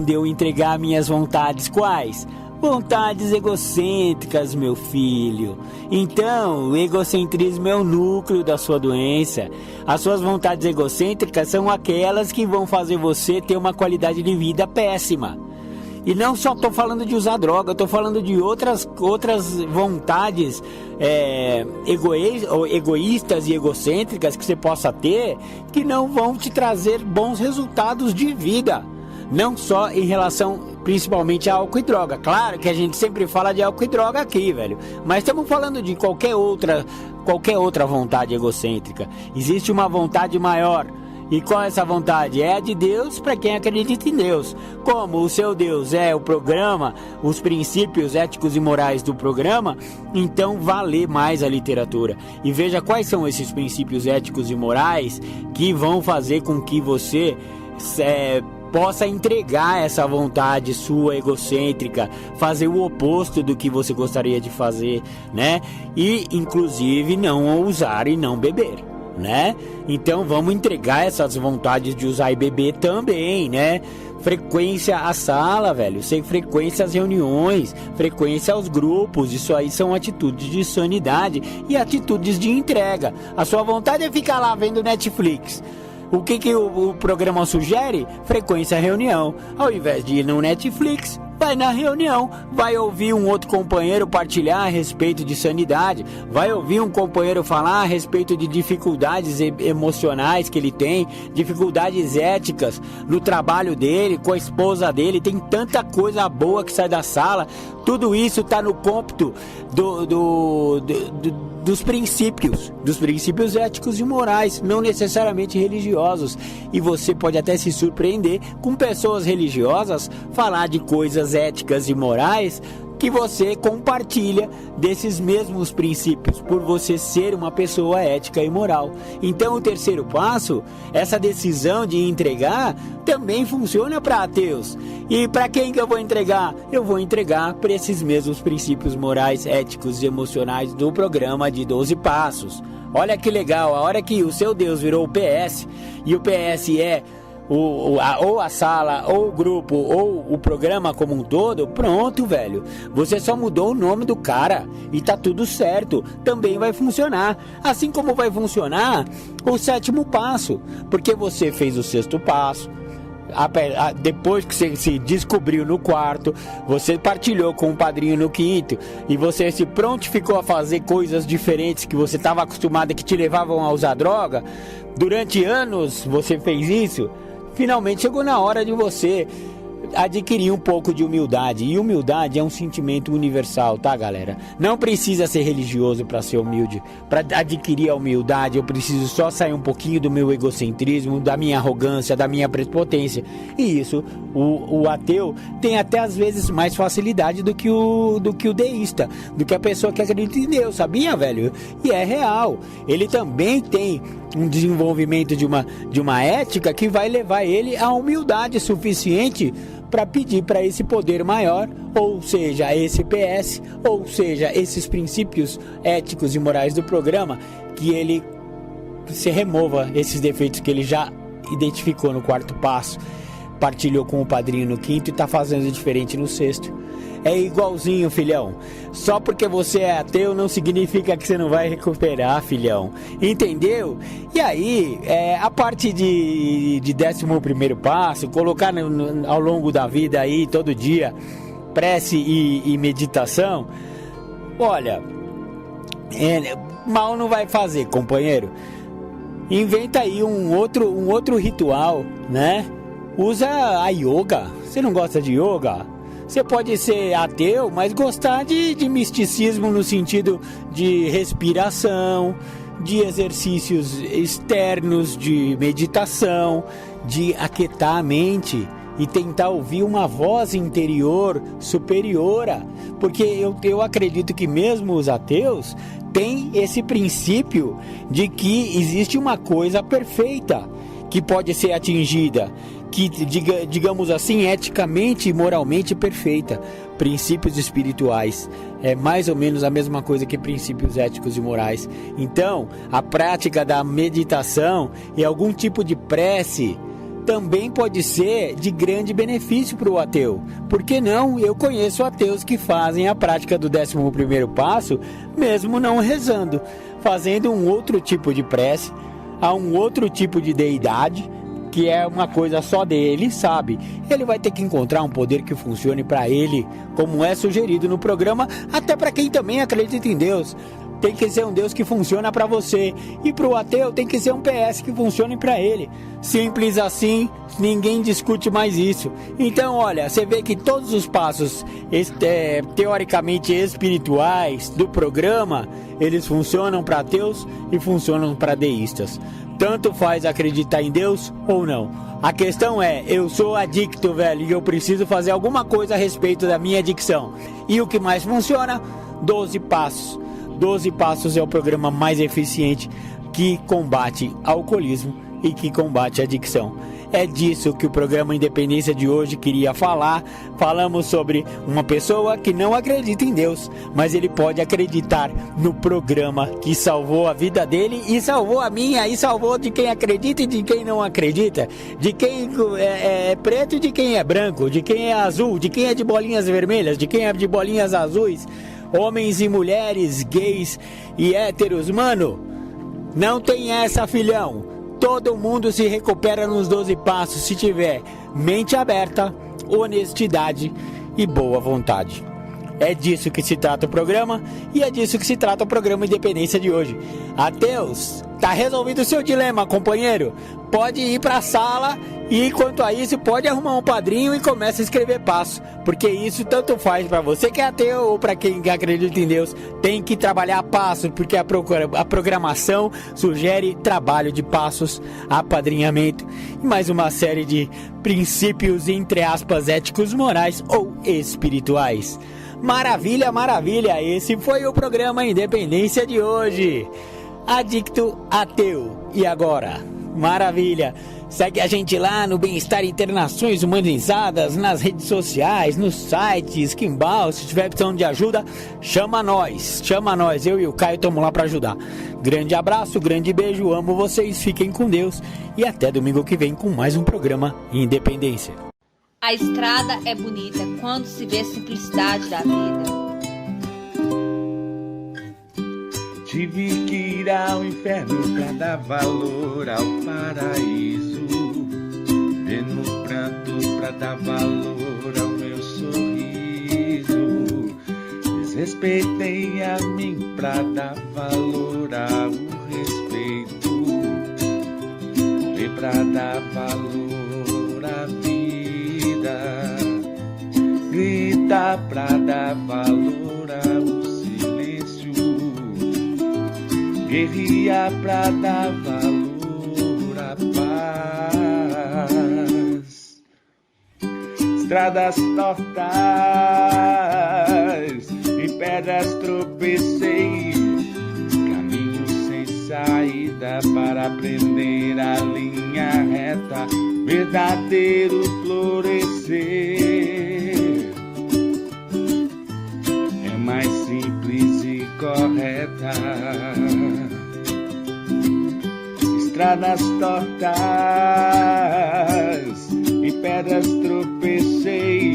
de eu entregar minhas vontades. Quais? Vontades egocêntricas, meu filho. Então, o egocentrismo é o núcleo da sua doença. As suas vontades egocêntricas são aquelas que vão fazer você ter uma qualidade de vida péssima. E não só estou falando de usar droga, estou falando de outras vontades egoístas e egocêntricas que você possa ter, que não vão te trazer bons resultados de vida. Não só em relação principalmente a álcool e droga. Claro que a gente sempre fala de álcool e droga aqui, velho. Mas estamos falando de qualquer outra vontade egocêntrica. Existe uma vontade maior. E qual é essa vontade? É a de Deus para quem acredita em Deus. Como o seu Deus é o programa, os princípios éticos e morais do programa, então vá ler mais a literatura. E veja quais são esses princípios éticos e morais que vão fazer com que você possa entregar essa vontade sua egocêntrica, fazer o oposto do que você gostaria de fazer, né? E, inclusive, não usar e não beber. né? Então vamos entregar essas vontades de usar e beber também, né? Frequência à sala, velho, sem frequência às reuniões, frequência aos grupos, isso aí são atitudes de sanidade e atitudes de entrega. A sua vontade é ficar lá vendo Netflix. O que o programa sugere? Frequência à reunião. Ao invés de ir no Netflix, vai na reunião, vai ouvir um outro companheiro partilhar a respeito de sanidade, vai ouvir um companheiro falar a respeito de dificuldades emocionais que ele tem, dificuldades éticas no trabalho dele, com a esposa dele, tem tanta coisa boa que sai da sala. Tudo isso está no cômputo dos princípios éticos e morais, não necessariamente religiosos. E você pode até se surpreender com pessoas religiosas falar de coisas éticas e morais que você compartilha desses mesmos princípios, por você ser uma pessoa ética e moral. Então o terceiro passo, essa decisão de entregar, também funciona para ateus. E para quem que eu vou entregar? Eu vou entregar para esses mesmos princípios morais, éticos e emocionais do programa de 12 passos. Olha que legal, a hora que o seu Deus virou o PS, e o PS é ou a sala, ou o grupo, ou o programa como um todo, pronto, velho. Você só mudou o nome do cara e tá tudo certo. Também vai funcionar. Assim como vai funcionar o sétimo passo, porque você fez o sexto passo. Depois que você se descobriu no quarto, você partilhou com o padrinho no quinto e você se prontificou a fazer coisas diferentes que você estava acostumado, que te levavam a usar droga. Durante anos você fez isso. Finalmente chegou na hora de você adquirir um pouco de humildade. E humildade é um sentimento universal, tá, galera? Não precisa ser religioso para ser humilde. Para adquirir a humildade, eu preciso só sair um pouquinho do meu egocentrismo, da minha arrogância, da minha prepotência. E isso, o ateu tem até às vezes mais facilidade do que o deísta, do que a pessoa que acredita em Deus, sabia, velho? E é real. Ele também tem um desenvolvimento de uma ética que vai levar ele à humildade suficiente para pedir para esse poder maior, ou seja, esse PS, ou seja, esses princípios éticos e morais do programa, que ele se remova esses defeitos que ele já identificou no quarto passo, partilhou com o padrinho no quinto e está fazendo diferente no sexto. É igualzinho, filhão. Só porque você é ateu não significa que você não vai recuperar, filhão. Entendeu? E aí, a parte de 11º passo, colocar ao longo da vida aí, todo dia, prece e meditação, olha, mal não vai fazer, companheiro. Inventa aí um outro ritual, né? Usa a yoga. Você não gosta de yoga? Você pode ser ateu, mas gostar de misticismo no sentido de respiração, de exercícios externos, de meditação, de aquietar a mente e tentar ouvir uma voz interior superior. Porque eu acredito que mesmo os ateus têm esse princípio de que existe uma coisa perfeita que pode ser atingida, que, digamos assim, eticamente e moralmente perfeita. Princípios espirituais é mais ou menos a mesma coisa que princípios éticos e morais. Então, a prática da meditação e algum tipo de prece também pode ser de grande benefício para o ateu. Por que não? Eu conheço ateus que fazem a prática do 11º passo, mesmo não rezando, fazendo um outro tipo de prece a um outro tipo de deidade, que é uma coisa só dele, sabe? Ele vai ter que encontrar um poder que funcione para ele, como é sugerido no programa, até para quem também acredita em Deus. Tem que ser um Deus que funciona para você, e para o ateu tem que ser um PS que funcione para ele. Simples assim, ninguém discute mais isso. Então, olha, você vê que todos os passos teoricamente espirituais do programa, eles funcionam para ateus e funcionam para deístas. Tanto faz acreditar em Deus ou não. A questão é, eu sou adicto, velho, e eu preciso fazer alguma coisa a respeito da minha adicção. E o que mais funciona? 12 passos. 12 passos é o programa mais eficiente que combate alcoolismo e que combate a adicção. É disso que o programa Independência de hoje queria falar. Falamos sobre uma pessoa que não acredita em Deus, mas ele pode acreditar no programa que salvou a vida dele e salvou a minha, e salvou de quem acredita e de quem não acredita, de quem é preto e de quem é branco, de quem é azul, de quem é de bolinhas vermelhas, de quem é de bolinhas azuis, homens e mulheres, gays e héteros. Mano, não tem essa, filhão. Todo mundo se recupera nos 12 passos se tiver mente aberta, honestidade e boa vontade. É disso que se trata o programa, e é disso que se trata o programa Independência de hoje. Ateus, tá resolvido o seu dilema, companheiro. Pode ir pra sala e, quanto a isso, pode arrumar um padrinho e começa a escrever passo, porque isso tanto faz pra você que é ateu ou pra quem acredita em Deus. Tem que trabalhar passo, porque a programação sugere trabalho de passos, apadrinhamento e mais uma série de princípios, entre aspas, éticos, morais ou espirituais. Maravilha, maravilha, esse foi o programa Independência de hoje. Adicto Ateu. E agora? Maravilha. Segue a gente lá no Bem-Estar Internações Humanizadas, nas redes sociais, no site, Esquimbal. Se tiver opção de ajuda, chama nós, eu e o Caio estamos lá para ajudar. Grande abraço, grande beijo, amo vocês, fiquem com Deus e até domingo que vem com mais um programa Independência. A estrada é bonita quando se vê a simplicidade da vida. Tive que ir ao inferno pra dar valor ao paraíso. Ver no pranto pra dar valor ao meu sorriso. Desrespeitei a mim pra dar valor ao respeito. Morrer pra dar valor à vida. Gritar pra dar valor ao silêncio. Guerrear pra dar valor à paz. Estradas tortas, em pedras tropecei. Caminho sem saída para aprender a linha reta. Verdadeiro florescer é mais simples e correta. Estradas tortas, em pedras tropecei.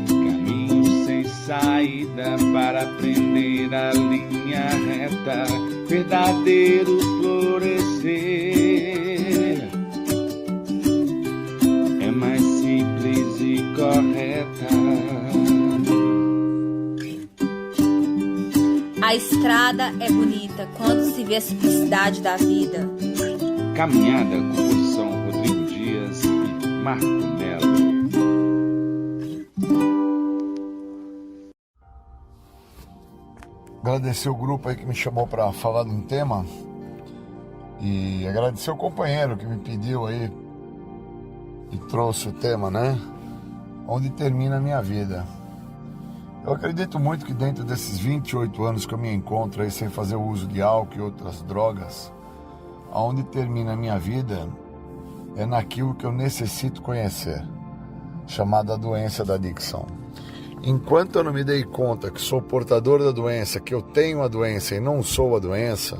Caminho sem saída para aprender a linha reta. Verdadeiro florescer é mais simples e correta. A estrada é bonita quando se vê a simplicidade da vida. Caminhada, composição Rodrigo Dias e Marco Melo. Agradecer o grupo aí que me chamou para falar de um tema e agradecer o companheiro que me pediu aí e trouxe o tema, né? Onde termina a minha vida. Eu acredito muito que dentro desses 28 anos que eu me encontro aí sem fazer o uso de álcool e outras drogas, aonde termina a minha vida é naquilo que eu necessito conhecer, chamada doença da adicção. Enquanto eu não me dei conta que sou portador da doença, que eu tenho a doença e não sou a doença,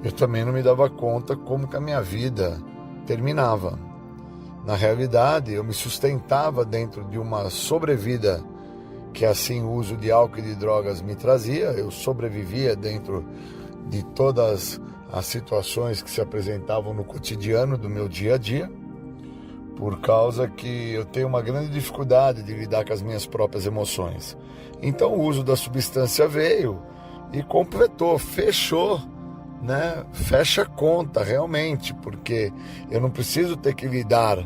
eu também não me dava conta como que a minha vida terminava. Na realidade, eu me sustentava dentro de uma sobrevida que assim o uso de álcool e de drogas me trazia. Eu sobrevivia dentro de todas as situações que se apresentavam no cotidiano do meu dia a dia, por causa que eu tenho uma grande dificuldade de lidar com as minhas próprias emoções. Então o uso da substância veio e completou, fechou, né? Fecha a conta realmente, porque eu não preciso ter que lidar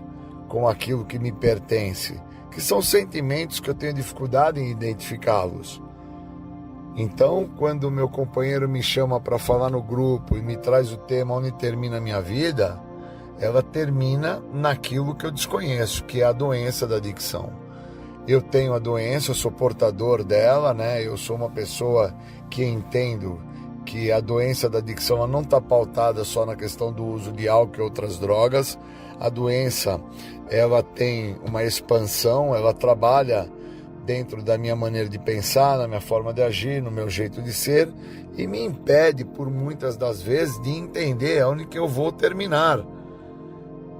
com aquilo que me pertence, que são sentimentos que eu tenho dificuldade em identificá-los. Então, quando o meu companheiro me chama para falar no grupo e me traz o tema onde termina a minha vida, ela termina naquilo que eu desconheço, que é a doença da adicção. Eu tenho a doença, eu sou portador dela, né? Eu sou uma pessoa que entendo que a doença da adicção ela não está pautada só na questão do uso de álcool e outras drogas. A doença ela tem uma expansão, ela trabalha dentro da minha maneira de pensar, na minha forma de agir, no meu jeito de ser, e me impede por muitas das vezes de entender aonde que eu vou terminar.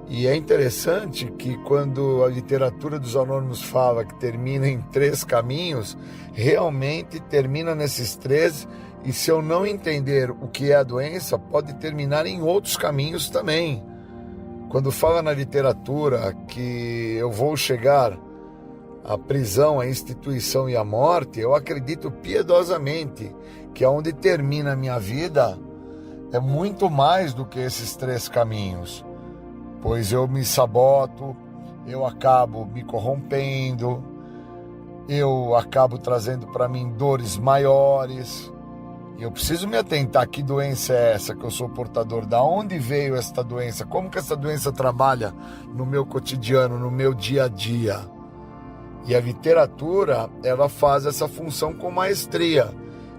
E é interessante que quando a literatura dos anônimos fala que termina em 3 caminhos, realmente termina nesses 3, e se eu não entender o que é a doença, pode terminar em outros caminhos também. Quando fala na literatura que eu vou chegar à prisão, à instituição e à morte, eu acredito piedosamente que aonde termina a minha vida é muito mais do que esses 3 caminhos. Pois eu me saboto, eu acabo me corrompendo, eu acabo trazendo para mim dores maiores. E eu preciso me atentar, que doença é essa que eu sou portador? Da onde veio esta doença? Como que essa doença trabalha no meu cotidiano, no meu dia a dia? E a literatura, ela faz essa função com maestria,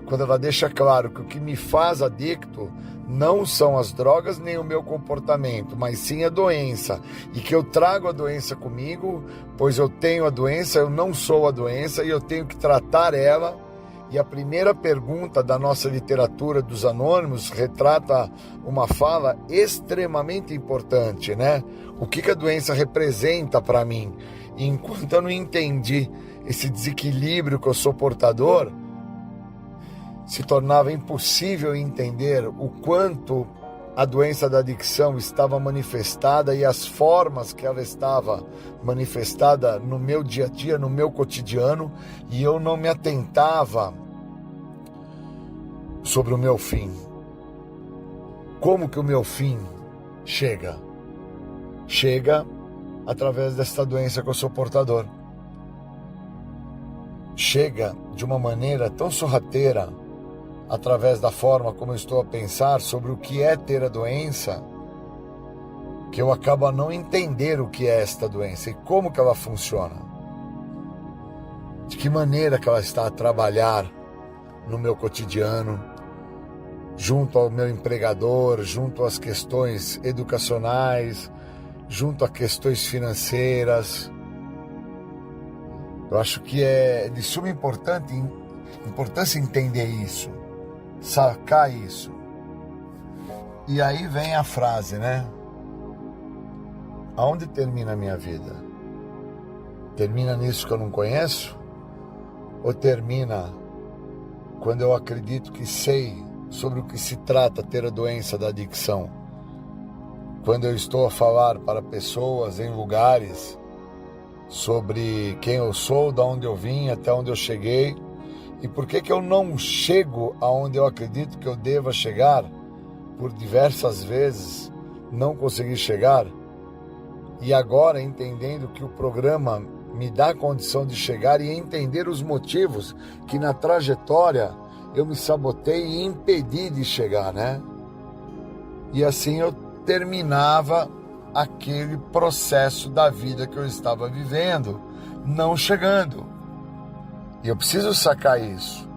quando ela deixa claro que o que me faz adicto não são as drogas nem o meu comportamento, mas sim a doença, e que eu trago a doença comigo, pois eu tenho a doença, eu não sou a doença, e eu tenho que tratar ela. E a primeira pergunta da nossa literatura dos anônimos retrata uma fala extremamente importante, né? O que a doença representa para mim? E enquanto eu não entendi esse desequilíbrio que eu sou portador, se tornava impossível entender o quanto a doença da adicção estava manifestada e as formas que ela estava manifestada no meu dia a dia, no meu cotidiano, e eu não me atentava sobre o meu fim. Como que o meu fim chega? Chega através desta doença que eu sou portador. Chega de uma maneira tão sorrateira, através da forma como eu estou a pensar sobre o que é ter a doença, que eu acabo a não entender o que é esta doença e como que ela funciona. De que maneira que ela está a trabalhar no meu cotidiano, junto ao meu empregador, junto às questões educacionais, junto a questões financeiras. Eu acho que é de suma importância entender isso, sacar isso. E aí vem a frase, né? Aonde termina a minha vida? Termina nisso que eu não conheço? Ou termina quando eu acredito que sei sobre o que se trata ter a doença da adicção? Quando eu estou a falar para pessoas em lugares sobre quem eu sou, de onde eu vim, até onde eu cheguei, e por que eu não chego aonde eu acredito que eu deva chegar, por diversas vezes não consegui chegar, e agora entendendo que o programa me dá a condição de chegar e entender os motivos que na trajetória eu me sabotei e impedi de chegar, né? E assim eu terminava aquele processo da vida que eu estava vivendo, não chegando. E eu preciso sacar isso.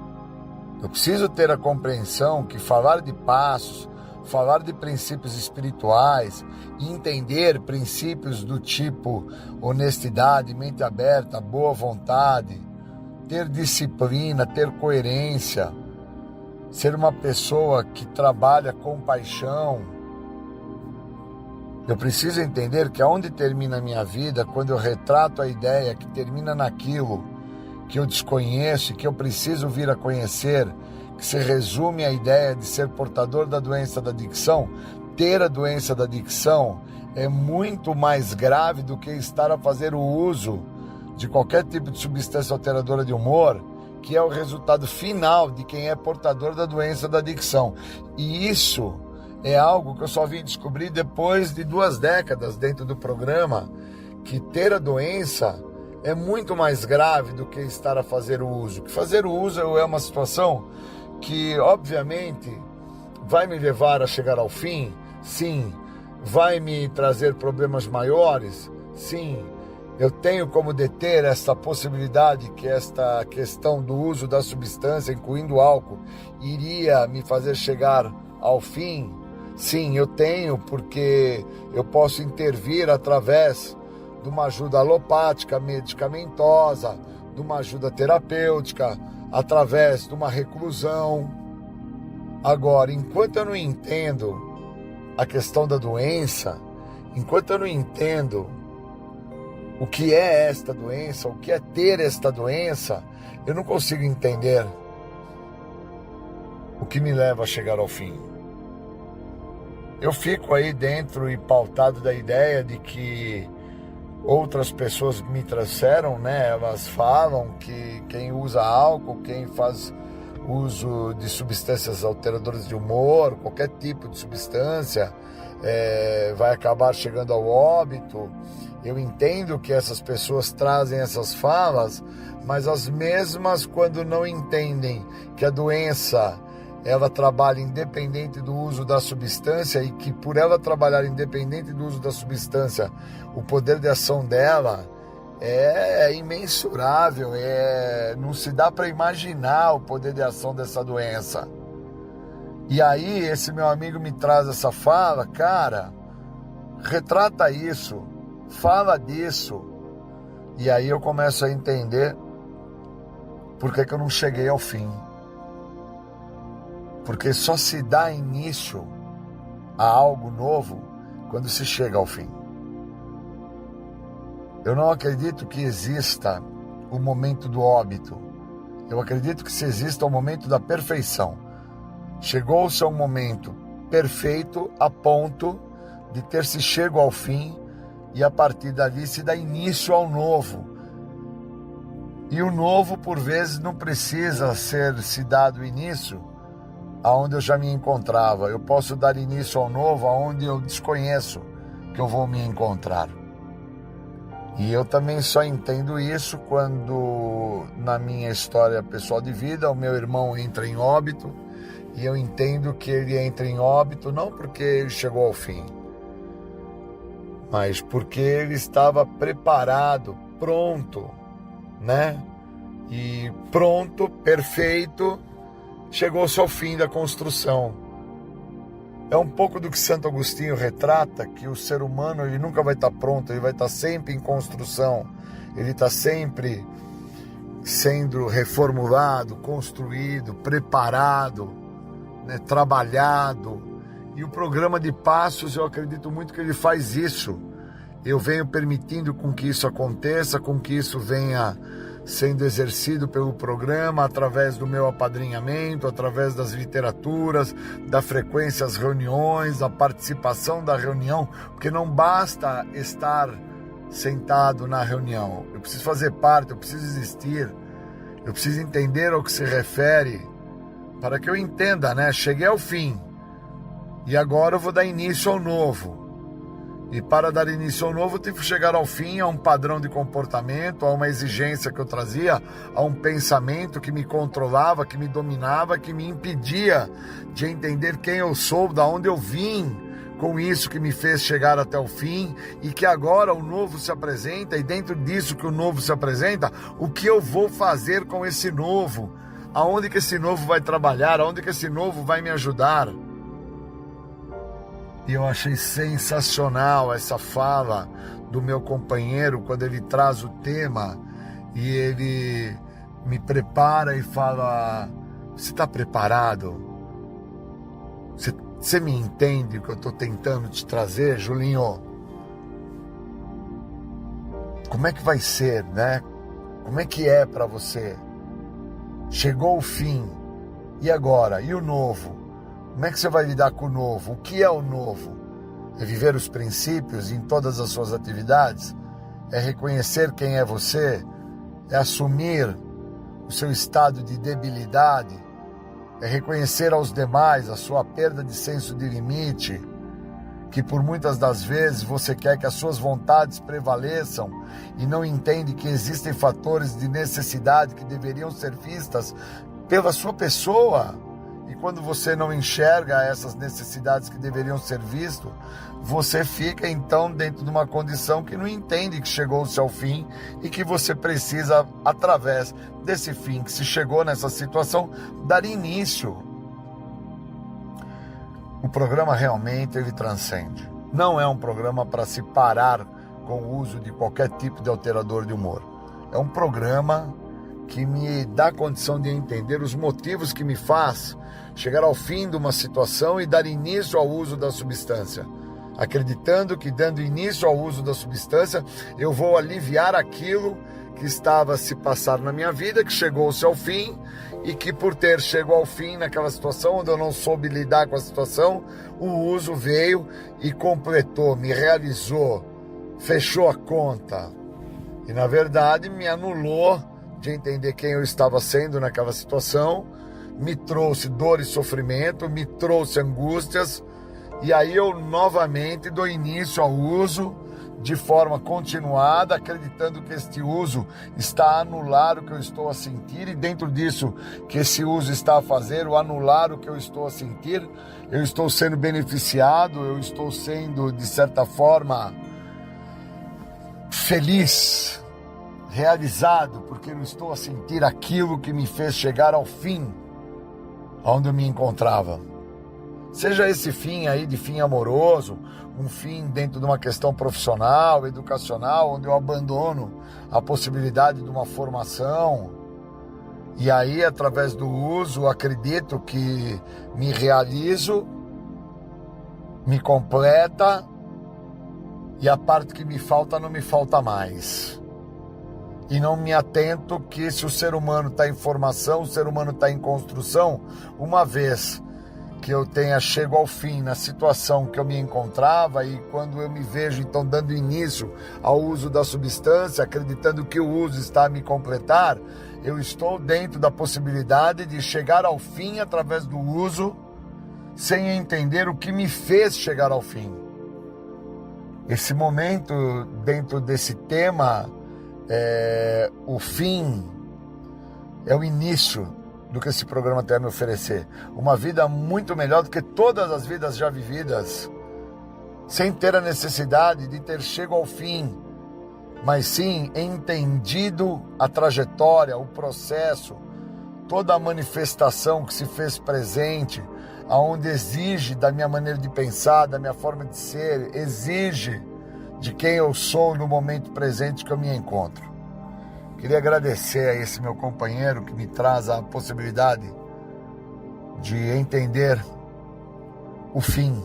Eu preciso ter a compreensão que falar de passos, falar de princípios espirituais, entender princípios do tipo honestidade, mente aberta, boa vontade, ter disciplina, ter coerência, ser uma pessoa que trabalha com paixão. Eu preciso entender que aonde termina a minha vida, quando eu retrato a ideia que termina naquilo que eu desconheço e que eu preciso vir a conhecer, que se resume à ideia de ser portador da doença da adicção, ter a doença da adicção é muito mais grave do que estar a fazer o uso de qualquer tipo de substância alteradora de humor, que é o resultado final de quem é portador da doença da adicção. E isso é algo que eu só vim descobrir depois de 2 décadas dentro do programa, que ter a doença é muito mais grave do que estar a fazer o uso. Que fazer o uso é uma situação que, obviamente, vai me levar a chegar ao fim, sim. Vai me trazer problemas maiores, sim. Eu tenho como deter essa possibilidade que esta questão do uso da substância, incluindo álcool, iria me fazer chegar ao fim? Sim, eu tenho, porque eu posso intervir através de uma ajuda alopática, medicamentosa, de uma ajuda terapêutica, através de uma reclusão. Agora, enquanto eu não entendo a questão da doença, enquanto eu não entendo o que é esta doença, o que é ter esta doença, eu não consigo entender o que me leva a chegar ao fim. Eu fico aí dentro e pautado da ideia de que outras pessoas me trouxeram, né? Elas falam que quem usa álcool, quem faz uso de substâncias alteradoras de humor, qualquer tipo de substância, vai acabar chegando ao óbito. Eu entendo que essas pessoas trazem essas falas, mas as mesmas, quando não entendem que a doença ela trabalha independente do uso da substância e que por ela trabalhar independente do uso da substância, o poder de ação dela é imensurável, não se dá para imaginar o poder de ação dessa doença. E aí esse meu amigo me traz essa fala, cara, retrata isso, fala disso. E aí eu começo a entender por que eu não cheguei ao fim. Porque só se dá início a algo novo quando se chega ao fim. Eu não acredito que exista o momento do óbito. Eu acredito que se exista o momento da perfeição. Chegou-se a um momento perfeito a ponto de ter se chego ao fim e a partir dali se dá início ao novo. E o novo, por vezes, não precisa se dado início aonde eu já me encontrava. Eu posso dar início ao novo aonde eu desconheço que eu vou me encontrar. E eu também só entendo isso quando, na minha história pessoal de vida, o meu irmão entra em óbito, e eu entendo que ele entra em óbito não porque ele chegou ao fim, mas porque ele estava preparado, pronto, né? E pronto, perfeito, chegou-se ao fim da construção. É um pouco do que Santo Agostinho retrata, que o ser humano ele nunca vai estar pronto, ele vai estar sempre em construção, ele está sempre sendo reformulado, construído, preparado, né, trabalhado. E o programa de passos, eu acredito muito que ele faz isso. Eu venho permitindo com que isso aconteça, com que isso venha sendo exercido pelo programa, através do meu apadrinhamento, através das literaturas, da frequência às reuniões, da participação da reunião, porque não basta estar sentado na reunião, eu preciso fazer parte, eu preciso existir, eu preciso entender ao que se refere, para que eu entenda, né? Cheguei ao fim, e agora eu vou dar início ao novo. E para dar início ao novo, eu tive que chegar ao fim, a um padrão de comportamento, a uma exigência que eu trazia, a um pensamento que me controlava, que me dominava, que me impedia de entender quem eu sou, da onde eu vim, com isso que me fez chegar até o fim, e que agora o novo se apresenta, e dentro disso que o novo se apresenta, o que eu vou fazer com esse novo? Aonde que esse novo vai trabalhar? Aonde que esse novo vai me ajudar? E eu achei sensacional essa fala do meu companheiro, quando ele traz o tema e ele me prepara e fala: você está preparado? Você me entende o que eu estou tentando te trazer, Julinho? Como é que vai ser, né? Como é que é para você? Chegou o fim, e agora? E o novo? Como é que você vai lidar com o novo? O que é o novo? É viver os princípios em todas as suas atividades? É reconhecer quem é você? É assumir o seu estado de debilidade? É reconhecer aos demais a sua perda de senso de limite? Que por muitas das vezes você quer que as suas vontades prevaleçam e não entende que existem fatores de necessidade que deveriam ser vistas pela sua pessoa. E quando você não enxerga essas necessidades que deveriam ser vistas, você fica então dentro de uma condição que não entende que chegou-se ao fim e que você precisa, através desse fim que se chegou nessa situação, dar início. O programa realmente ele transcende. Não é um programa para se parar com o uso de qualquer tipo de alterador de humor. É um programa que me dá condição de entender os motivos que me faz chegar ao fim de uma situação e dar início ao uso da substância, acreditando que dando início ao uso da substância eu vou aliviar aquilo que estava a se passar na minha vida, que chegou-se ao fim e que por ter chegado ao fim naquela situação onde eu não soube lidar com a situação, o uso veio e completou, me realizou, fechou a conta e na verdade me anulou de entender quem eu estava sendo naquela situação, me trouxe dor e sofrimento, me trouxe angústias, e aí eu novamente dou início ao uso de forma continuada, acreditando que este uso está a anular o que eu estou a sentir, e dentro disso que esse uso está a fazer, o anular o que eu estou a sentir, eu estou sendo beneficiado, eu estou sendo, de certa forma, feliz, realizado, porque eu estou a sentir aquilo que me fez chegar ao fim onde eu me encontrava. Seja esse fim aí de fim amoroso, um fim dentro de uma questão profissional, educacional, onde eu abandono a possibilidade de uma formação, e aí através do uso acredito que me realizo, me completa, e a parte que me falta não me falta mais. E não me atento que se o ser humano está em formação, o ser humano está em construção, uma vez que eu tenha chego ao fim na situação que eu me encontrava, e quando eu me vejo então dando início ao uso da substância, acreditando que o uso está a me completar, eu estou dentro da possibilidade de chegar ao fim através do uso, sem entender o que me fez chegar ao fim. Esse momento dentro desse tema, o fim é o início do que esse programa tem a me oferecer. Uma vida muito melhor do que todas as vidas já vividas, sem ter a necessidade de ter chego ao fim, mas sim entendido a trajetória, o processo, toda a manifestação que se fez presente, aonde exige da minha maneira de pensar, da minha forma de ser, exige de quem eu sou no momento presente que eu me encontro. Queria agradecer a esse meu companheiro que me traz a possibilidade de entender o fim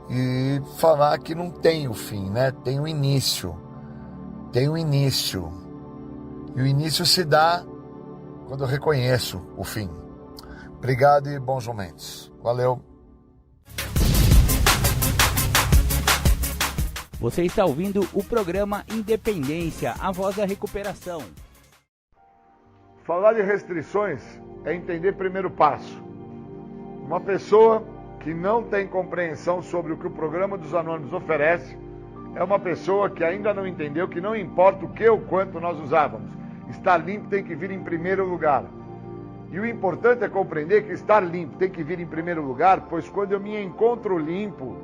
e falar que não tem o fim, né? Tem o início. Tem o início. E o início se dá quando eu reconheço o fim. Obrigado e bons momentos. Valeu. Você está ouvindo o programa Independência, a voz da recuperação. Falar de restrições é entender primeiro passo. Uma pessoa que não tem compreensão sobre o que o programa dos Anônimos oferece é uma pessoa que ainda não entendeu que não importa o que ou quanto nós usávamos. Estar limpo tem que vir em primeiro lugar. E o importante é compreender que estar limpo tem que vir em primeiro lugar, pois quando eu me encontro limpo,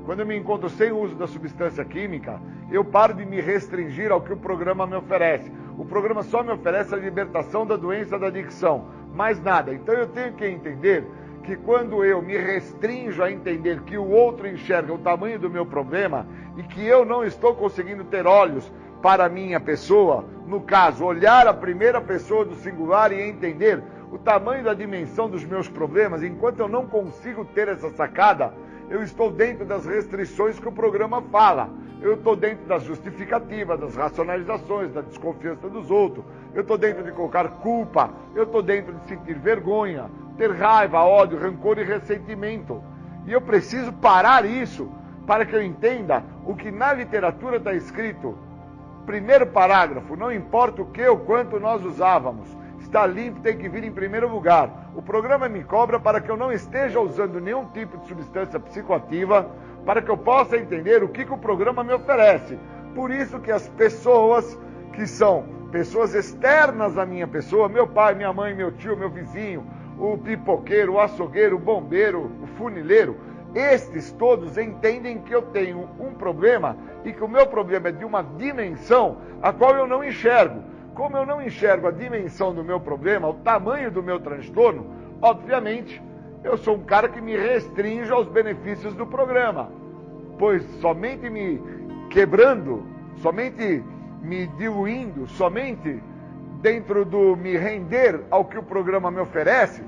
quando eu me encontro sem o uso da substância química, eu paro de me restringir ao que o programa me oferece. O programa só me oferece a libertação da doença da adicção, mais nada. Então eu tenho que entender que quando eu me restringo a entender que o outro enxerga o tamanho do meu problema e que eu não estou conseguindo ter olhos para a minha pessoa, no caso, olhar a primeira pessoa do singular e entender o tamanho da dimensão dos meus problemas, enquanto eu não consigo ter essa sacada, eu estou dentro das restrições que o programa fala. Eu estou dentro das justificativas, das racionalizações, da desconfiança dos outros. Eu estou dentro de colocar culpa. Eu estou dentro de sentir vergonha, ter raiva, ódio, rancor e ressentimento. E eu preciso parar isso para que eu entenda o que na literatura está escrito. Primeiro parágrafo, não importa o que ou quanto nós usávamos. Estar limpo tem que vir em primeiro lugar. O programa me cobra para que eu não esteja usando nenhum tipo de substância psicoativa, para que eu possa entender o que o programa me oferece. Por isso que as pessoas que são pessoas externas à minha pessoa, meu pai, minha mãe, meu tio, meu vizinho, o pipoqueiro, o açougueiro, o bombeiro, o funileiro, estes todos entendem que eu tenho um problema e que o meu problema é de uma dimensão a qual eu não enxergo. Como eu não enxergo a dimensão do meu problema, o tamanho do meu transtorno, obviamente, eu sou um cara que me restringe aos benefícios do programa, pois somente me quebrando, somente me diluindo, somente dentro do me render ao que o programa me oferece,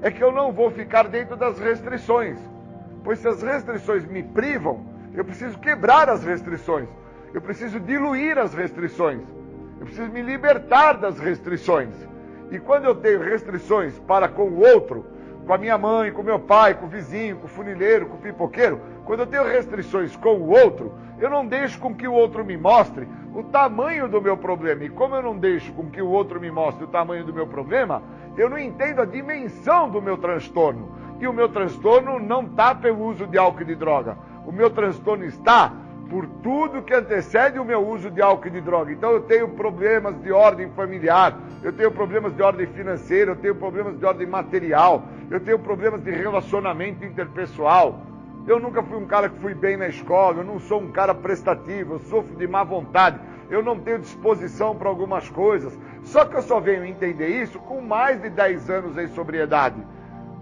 é que eu não vou ficar dentro das restrições. Pois se as restrições me privam, eu preciso quebrar as restrições, eu preciso diluir as restrições, eu preciso me libertar das restrições. E quando eu tenho restrições para com o outro, com a minha mãe, com o meu pai, com o vizinho, com o funileiro, com o pipoqueiro, quando eu tenho restrições com o outro, eu não deixo com que o outro me mostre o tamanho do meu problema. E como eu não deixo com que o outro me mostre o tamanho do meu problema, eu não entendo a dimensão do meu transtorno. E o meu transtorno não está pelo uso de álcool e de droga. O meu transtorno está por tudo que antecede o meu uso de álcool e de droga. Então eu tenho problemas de ordem familiar, eu tenho problemas de ordem financeira, eu tenho problemas de ordem material, eu tenho problemas de relacionamento interpessoal. Eu nunca fui um cara que fui bem na escola, eu não sou um cara prestativo, eu sofro de má vontade, eu não tenho disposição para algumas coisas. Só que eu só venho entender isso com mais de 10 anos em sobriedade.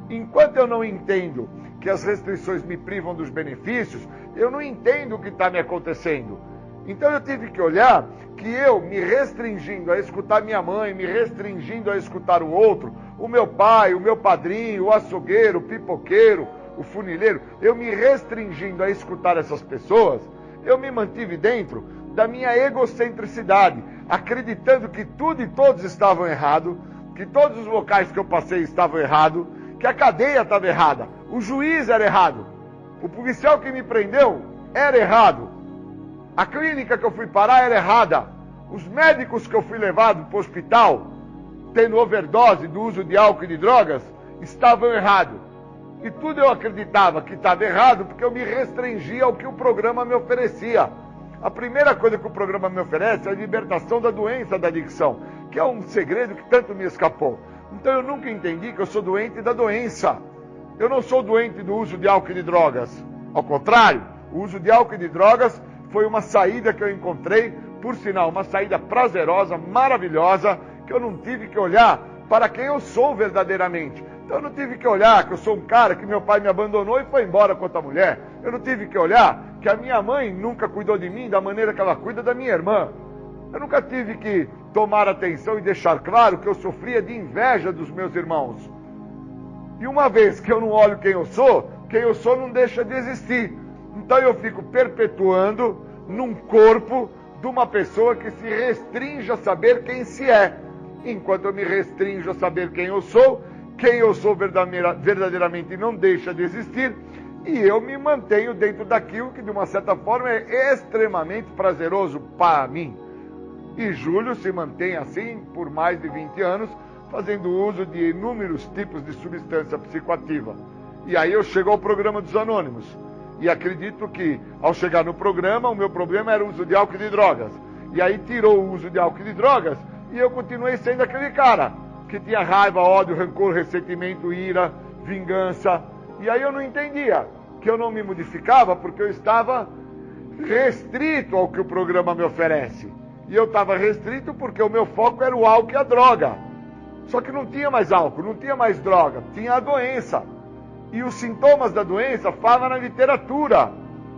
Enquanto eu não entendo que as restrições me privam dos benefícios, eu não entendo o que está me acontecendo. Então eu tive que olhar que eu, me restringindo a escutar minha mãe, me restringindo a escutar o outro, o meu pai, o meu padrinho, o açougueiro, o pipoqueiro, o funileiro, eu me restringindo a escutar essas pessoas, eu me mantive dentro da minha egocentricidade, acreditando que tudo e todos estavam errados, que todos os locais que eu passei estavam errados, que a cadeia estava errada, o juiz era errado, o policial que me prendeu era errado, a clínica que eu fui parar era errada, os médicos que eu fui levado para o hospital, tendo overdose do uso de álcool e de drogas, estavam errados. E tudo eu acreditava que estava errado porque eu me restringia ao que o programa me oferecia. A primeira coisa que o programa me oferece é a libertação da doença da adicção, que é um segredo que tanto me escapou. Então eu nunca entendi que eu sou doente da doença. Eu não sou doente do uso de álcool e de drogas. Ao contrário, o uso de álcool e de drogas foi uma saída que eu encontrei, por sinal, uma saída prazerosa, maravilhosa, que eu não tive que olhar para quem eu sou verdadeiramente. Então eu não tive que olhar que eu sou um cara que meu pai me abandonou e foi embora com outra mulher. Eu não tive que olhar que a minha mãe nunca cuidou de mim da maneira que ela cuida da minha irmã. Eu nunca tive que tomar atenção e deixar claro que eu sofria de inveja dos meus irmãos. E uma vez que eu não olho quem eu sou não deixa de existir. Então eu fico perpetuando num corpo de uma pessoa que se restringe a saber quem se é. Enquanto eu me restringo a saber quem eu sou verdadeiramente não deixa de existir, e eu me mantenho dentro daquilo que de uma certa forma é extremamente prazeroso para mim. E Júlio se mantém assim por mais de 20 anos, fazendo uso de inúmeros tipos de substância psicoativa. E aí eu chego ao programa dos Anônimos, e acredito que ao chegar no programa, o meu problema era o uso de álcool e de drogas. E aí tirou o uso de álcool e de drogas, e eu continuei sendo aquele cara que tinha raiva, ódio, rancor, ressentimento, ira, vingança. E aí eu não entendia que eu não me modificava porque eu estava restrito ao que o programa me oferece. E eu estava restrito porque o meu foco era o álcool e a droga. Só que não tinha mais álcool, não tinha mais droga, tinha a doença. E os sintomas da doença falam na literatura.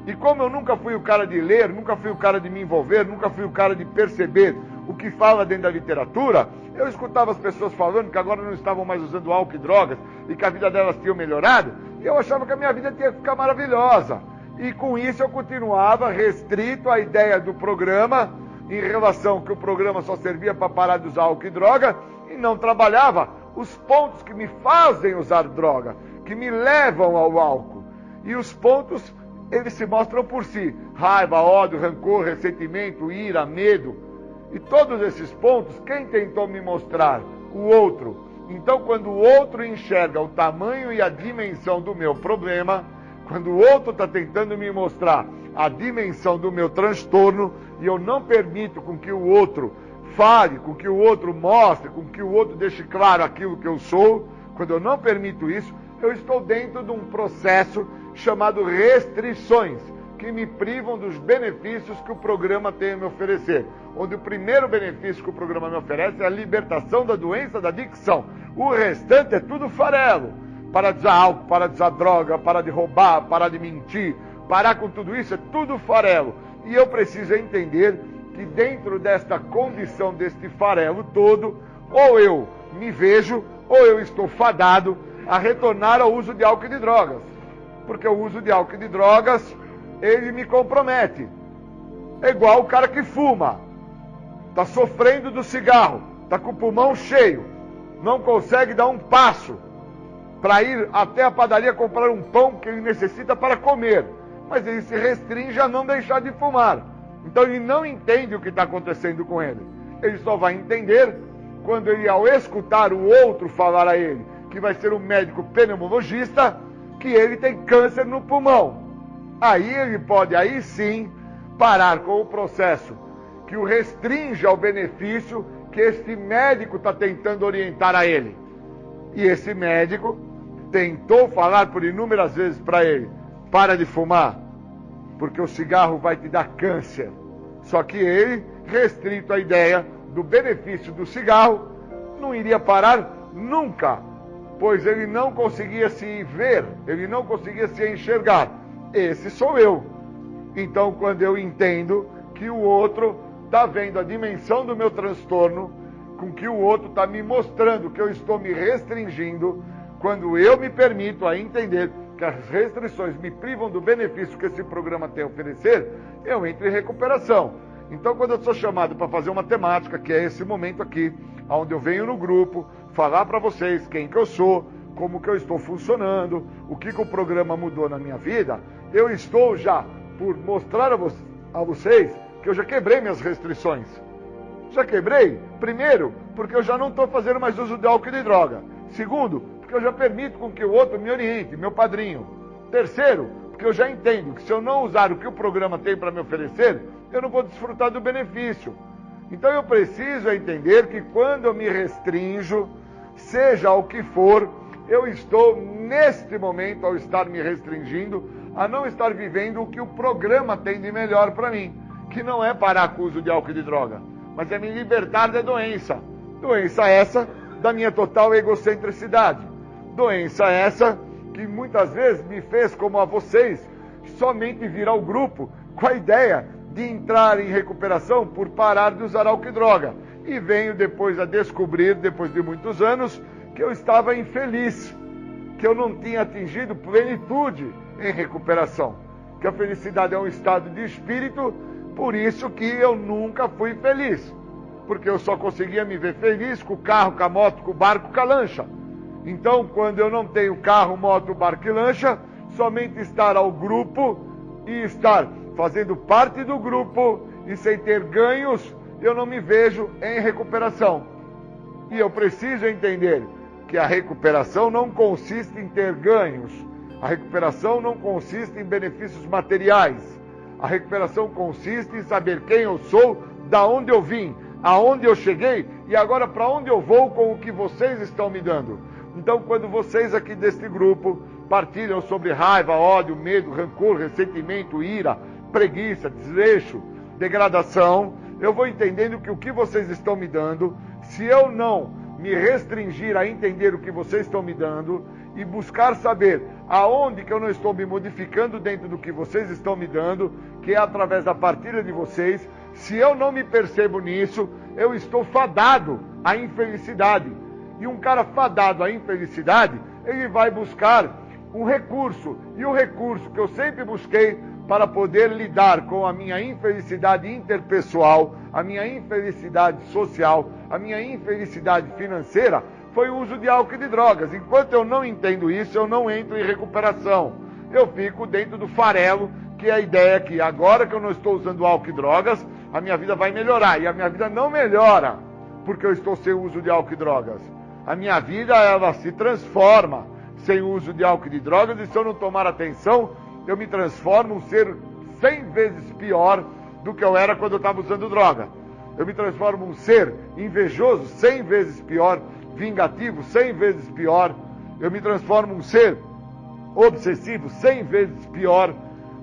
E como eu nunca fui o cara de ler, nunca fui o cara de me envolver, nunca fui o cara de perceber o que fala dentro da literatura, eu escutava as pessoas falando que agora não estavam mais usando álcool e drogas e que a vida delas tinha melhorado, e eu achava que a minha vida tinha que ficar maravilhosa. E com isso eu continuava restrito à ideia do programa, em relação que o programa só servia para parar de usar álcool e droga, e não trabalhava os pontos que me fazem usar droga, que me levam ao álcool. E os pontos, eles se mostram por si: raiva, ódio, rancor, ressentimento, ira, medo. E todos esses pontos, quem tentou me mostrar? O outro. Então, quando o outro enxerga o tamanho e a dimensão do meu problema, quando o outro está tentando me mostrar a dimensão do meu transtorno, e eu não permito com que o outro fale, com que o outro mostre, com que o outro deixe claro aquilo que eu sou, Quando eu não permito isso, eu estou dentro de um processo chamado restrições, que me privam dos benefícios que o programa tem a me oferecer. Onde o primeiro benefício que o programa me oferece é a libertação da doença da adicção. O restante é tudo farelo. Parar de usar álcool, parar de usar droga, parar de roubar, parar de mentir, parar com tudo isso é tudo farelo. E eu preciso entender que dentro desta condição, deste farelo todo, ou eu me vejo, ou eu estou fadado a retornar ao uso de álcool e de drogas. Porque o uso de álcool e de drogas, ele me compromete. É igual o cara que fuma. Está sofrendo do cigarro, está com o pulmão cheio, não consegue dar um passo para ir até a padaria comprar um pão que ele necessita para comer. Mas ele se restringe a não deixar de fumar. Então ele não entende o que está acontecendo com ele. Ele só vai entender quando ele, ao escutar o outro falar a ele, que vai ser um médico pneumologista, que ele tem câncer no pulmão. Aí ele pode, aí sim, parar com o processo que o restringe ao benefício que esse médico está tentando orientar a ele. E esse médico tentou falar por inúmeras vezes para ele: para de fumar, porque o cigarro vai te dar câncer. Só que ele, restrito à ideia do benefício do cigarro, não iria parar nunca, pois ele não conseguia se ver, ele não conseguia se enxergar. Esse sou eu. Então, quando eu entendo que o outro está vendo a dimensão do meu transtorno, com que o outro está me mostrando que eu estou me restringindo, quando eu me permito a entender que as restrições me privam do benefício que esse programa tem a oferecer, eu entro em recuperação. Então, quando eu sou chamado para fazer uma temática, que é esse momento aqui, onde eu venho no grupo, falar para vocês quem que eu sou, como que eu estou funcionando, o que o programa mudou na minha vida, eu estou já por mostrar a vocês que eu já quebrei minhas restrições. Já quebrei, primeiro, porque eu já não estou fazendo mais uso de álcool e de droga. Segundo, porque eu já permito com que o outro me oriente, meu padrinho. Terceiro, porque eu já entendo que se eu não usar o que o programa tem para me oferecer, eu não vou desfrutar do benefício. Então eu preciso entender que quando eu me restrinjo, seja o que for, eu estou, neste momento, ao estar me restringindo, a não estar vivendo o que o programa tem de melhor para mim, que não é parar com o uso de álcool e de droga, mas é me libertar da doença. Doença essa da minha total egocentricidade. Doença essa que muitas vezes me fez, como a vocês, somente vir ao grupo com a ideia de entrar em recuperação por parar de usar álcool e droga. E venho depois a descobrir, depois de muitos anos, que eu estava infeliz, que eu não tinha atingido plenitude em recuperação, que a felicidade é um estado de espírito, por isso que eu nunca fui feliz, porque eu só conseguia me ver feliz com o carro, com a moto, com o barco, com a lancha. Então, quando eu não tenho carro, moto, barco e lancha, somente estar ao grupo e estar fazendo parte do grupo e sem ter ganhos, eu não me vejo em recuperação. E eu preciso entender que a recuperação não consiste em ter ganhos. A recuperação não consiste em benefícios materiais. A recuperação consiste em saber quem eu sou, da onde eu vim, aonde eu cheguei e agora para onde eu vou com o que vocês estão me dando. Então, quando vocês aqui deste grupo partilham sobre raiva, ódio, medo, rancor, ressentimento, ira, preguiça, desleixo, degradação, eu vou entendendo que o que vocês estão me dando, se eu não me restringir a entender o que vocês estão me dando e buscar saber aonde que eu não estou me modificando dentro do que vocês estão me dando, que é através da partilha de vocês, se eu não me percebo nisso, eu estou fadado à infelicidade. E um cara fadado à infelicidade, ele vai buscar um recurso. E o recurso que eu sempre busquei para poder lidar com a minha infelicidade interpessoal, a minha infelicidade social, a minha infelicidade financeira, foi o uso de álcool e de drogas. Enquanto eu não entendo isso, eu não entro em recuperação. Eu fico dentro do farelo, que é a ideia que agora que eu não estou usando álcool e drogas, a minha vida vai melhorar. E a minha vida não melhora porque eu estou sem uso de álcool e drogas. A minha vida, ela se transforma sem o uso de álcool e de drogas, e se eu não tomar atenção, eu me transformo um ser 100 vezes pior do que eu era quando eu estava usando droga. Eu me transformo um ser invejoso 100 vezes pior, vingativo 100 vezes pior, Eu me transformo um ser obsessivo 100 vezes pior,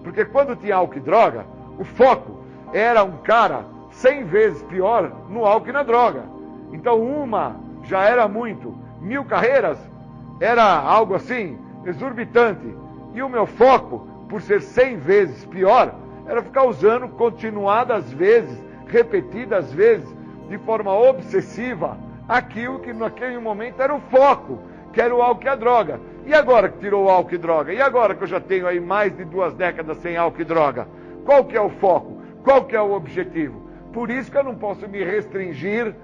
porque quando tinha álcool e droga, o foco era um cara 100 vezes pior no álcool e na droga. Então uma já era muito, 1000 carreiras era algo assim, exorbitante. E o meu foco, por ser 100 vezes pior, era ficar usando continuadas vezes, repetidas vezes, de forma obsessiva, aquilo que naquele momento era o foco, que era o álcool e a droga. E agora que tirou o álcool e droga? E agora que eu já tenho aí mais de 2 décadas sem álcool e droga? Qual que é o foco? Qual que é o objetivo? Por isso que eu não posso me restringir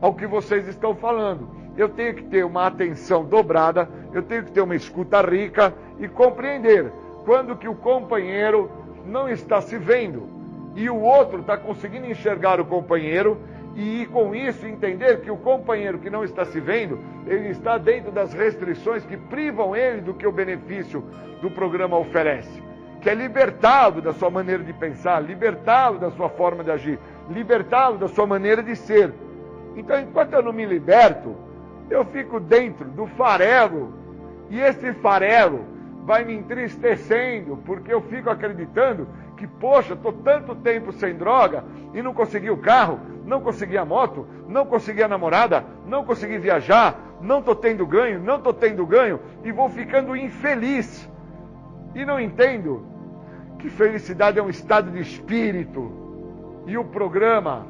ao que vocês estão falando. Eu tenho que ter uma atenção dobrada, eu tenho que ter uma escuta rica e compreender quando que o companheiro não está se vendo e o outro está conseguindo enxergar o companheiro e com isso entender que o companheiro que não está se vendo, ele está dentro das restrições que privam ele do que o benefício do programa oferece, que é libertá-lo da sua maneira de pensar, libertá-lo da sua forma de agir, libertá-lo da sua maneira de ser. Então, enquanto eu não me liberto, eu fico dentro do farelo, e esse farelo vai me entristecendo, porque eu fico acreditando que, poxa, estou tanto tempo sem droga e não consegui o carro, não consegui a moto, não consegui a namorada, não consegui viajar, não estou tendo ganho, não estou tendo ganho, e vou ficando infeliz. E não entendo que felicidade é um estado de espírito, e o programa,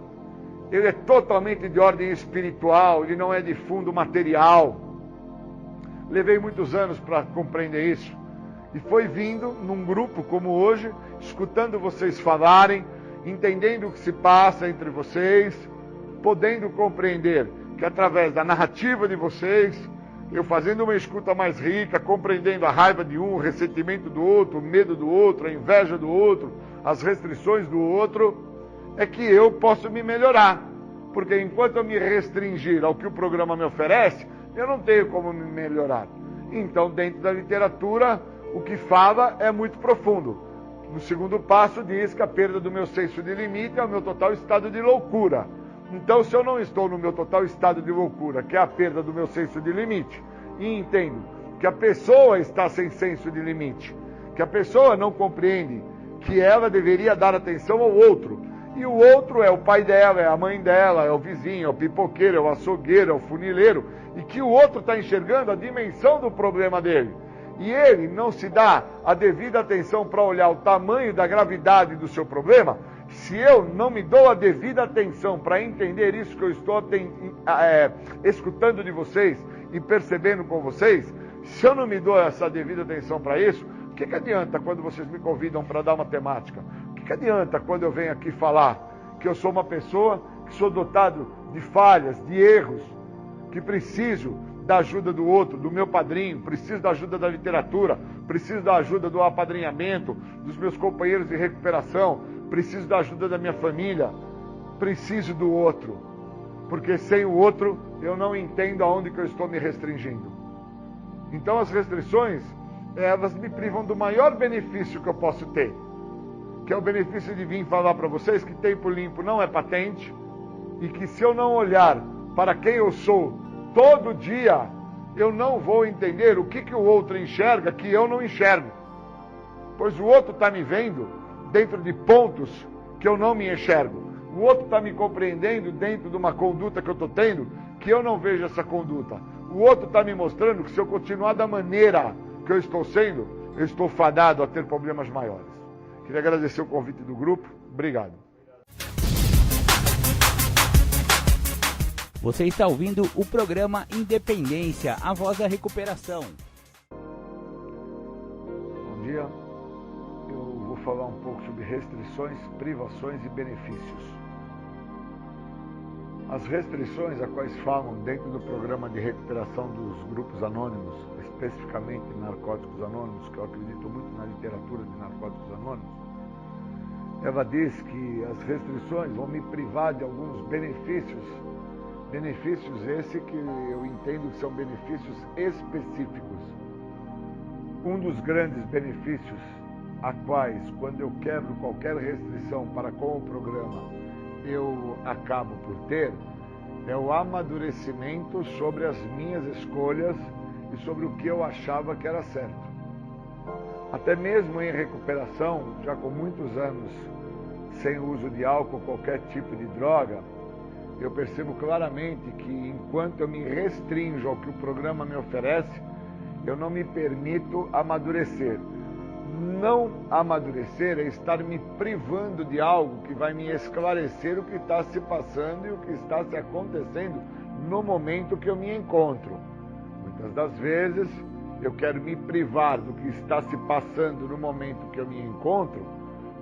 ele é totalmente de ordem espiritual, ele não é de fundo material. Levei muitos anos para compreender isso. E foi vindo num grupo como hoje, escutando vocês falarem, entendendo o que se passa entre vocês, podendo compreender que através da narrativa de vocês, eu fazendo uma escuta mais rica, compreendendo a raiva de um, o ressentimento do outro, o medo do outro, a inveja do outro, as restrições do outro, é que eu posso me melhorar. Porque enquanto eu me restringir ao que o programa me oferece, eu não tenho como me melhorar. Então, dentro da literatura, o que fala é muito profundo. No segundo passo, diz que a perda do meu senso de limite é o meu total estado de loucura. Então, se eu não estou no meu total estado de loucura, que é a perda do meu senso de limite, e entendo que a pessoa está sem senso de limite, que a pessoa não compreende que ela deveria dar atenção ao outro, e o outro é o pai dela, é a mãe dela, é o vizinho, é o pipoqueiro, é o açougueiro, é o funileiro, e que o outro está enxergando a dimensão do problema dele. E ele não se dá a devida atenção para olhar o tamanho da gravidade do seu problema. Se eu não me dou a devida atenção para entender isso que eu estou escutando de vocês e percebendo com vocês, se eu não me dou essa devida atenção para isso, o que adianta quando vocês me convidam para dar uma temática? O que adianta quando eu venho aqui falar que eu sou uma pessoa que sou dotado de falhas, de erros, que preciso da ajuda do outro, do meu padrinho, preciso da ajuda da literatura, preciso da ajuda do apadrinhamento, dos meus companheiros de recuperação, preciso da ajuda da minha família, preciso do outro, porque sem o outro eu não entendo aonde que eu estou me restringindo. Então as restrições, elas me privam do maior benefício que eu posso ter, que é o benefício de vir falar para vocês que tempo limpo não é patente, e que se eu não olhar para quem eu sou todo dia, eu não vou entender o que o outro enxerga que eu não enxergo. Pois o outro está me vendo dentro de pontos que eu não me enxergo. O outro está me compreendendo dentro de uma conduta que eu estou tendo que eu não vejo essa conduta. O outro está me mostrando que se eu continuar da maneira que eu estou sendo, eu estou fadado a ter problemas maiores. Queria agradecer o convite do grupo. Obrigado. Você está ouvindo o programa Independência, a voz da recuperação. Bom dia. Eu vou falar um pouco sobre restrições, privações e benefícios. As restrições a quais falam dentro do programa de recuperação dos grupos anônimos, especificamente Narcóticos Anônimos, que eu acredito muito na literatura de Narcóticos Anônimos, ela diz que as restrições vão me privar de alguns benefícios esses que eu entendo que são benefícios específicos. Um dos grandes benefícios a quais, quando eu quebro qualquer restrição para com o programa, eu acabo por ter, é o amadurecimento sobre as minhas escolhas e sobre o que eu achava que era certo. Até mesmo em recuperação, já com muitos anos sem uso de álcool, qualquer tipo de droga, eu percebo claramente que enquanto eu me restringo ao que o programa me oferece, eu não me permito amadurecer. Não amadurecer é estar me privando de algo que vai me esclarecer o que está se passando e o que está se acontecendo no momento que eu me encontro. Muitas das vezes eu quero me privar do que está se passando no momento que eu me encontro,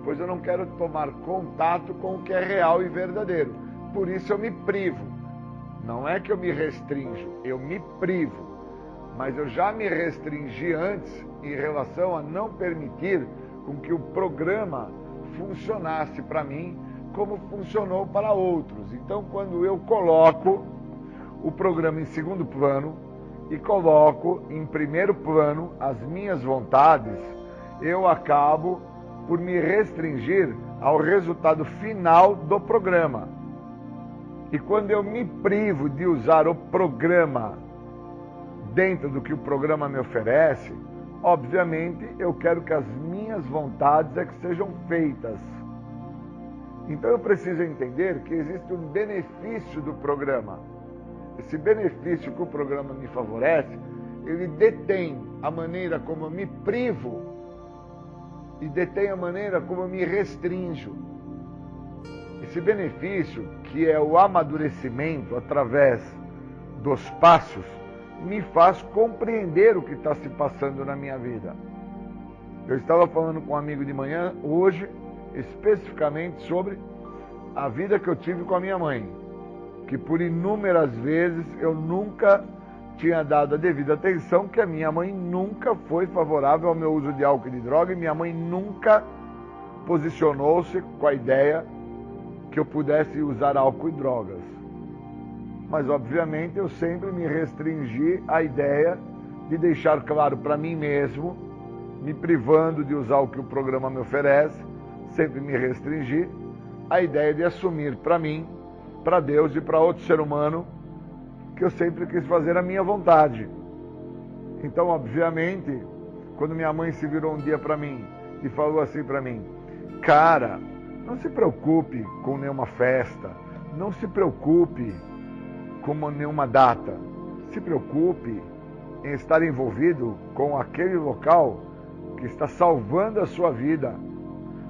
pois eu não quero tomar contato com o que é real e verdadeiro. Por isso eu me privo. Não é que eu me restrinjo, eu me privo. Mas eu já me restringi antes em relação a não permitir com que o programa funcionasse para mim como funcionou para outros. Então, quando eu coloco o programa em segundo plano e coloco em primeiro plano as minhas vontades, eu acabo por me restringir ao resultado final do programa. E quando eu me privo de usar o programa dentro do que o programa me oferece, obviamente eu quero que as minhas vontades é que sejam feitas. Então eu preciso entender que existe um benefício do programa. Esse benefício que o programa me favorece, ele detém a maneira como eu me privo e detém a maneira como eu me restringo. Esse benefício, que é o amadurecimento através dos passos, me faz compreender o que está se passando na minha vida. Eu estava falando com um amigo de manhã, hoje, especificamente sobre a vida que eu tive com a minha mãe, que por inúmeras vezes eu nunca tinha dado a devida atenção, que a minha mãe nunca foi favorável ao meu uso de álcool e de droga, e minha mãe nunca posicionou-se com a ideia que eu pudesse usar álcool e drogas. Mas, obviamente, eu sempre me restringi à ideia de deixar claro para mim mesmo, me privando de usar o que o programa me oferece, sempre me restringi à ideia de assumir para mim, para Deus e para outro ser humano, que eu sempre quis fazer a minha vontade. Então, obviamente, quando minha mãe se virou um dia para mim e falou assim para mim: cara, não se preocupe com nenhuma festa, não se preocupe com nenhuma data, se preocupe em estar envolvido com aquele local que está salvando a sua vida,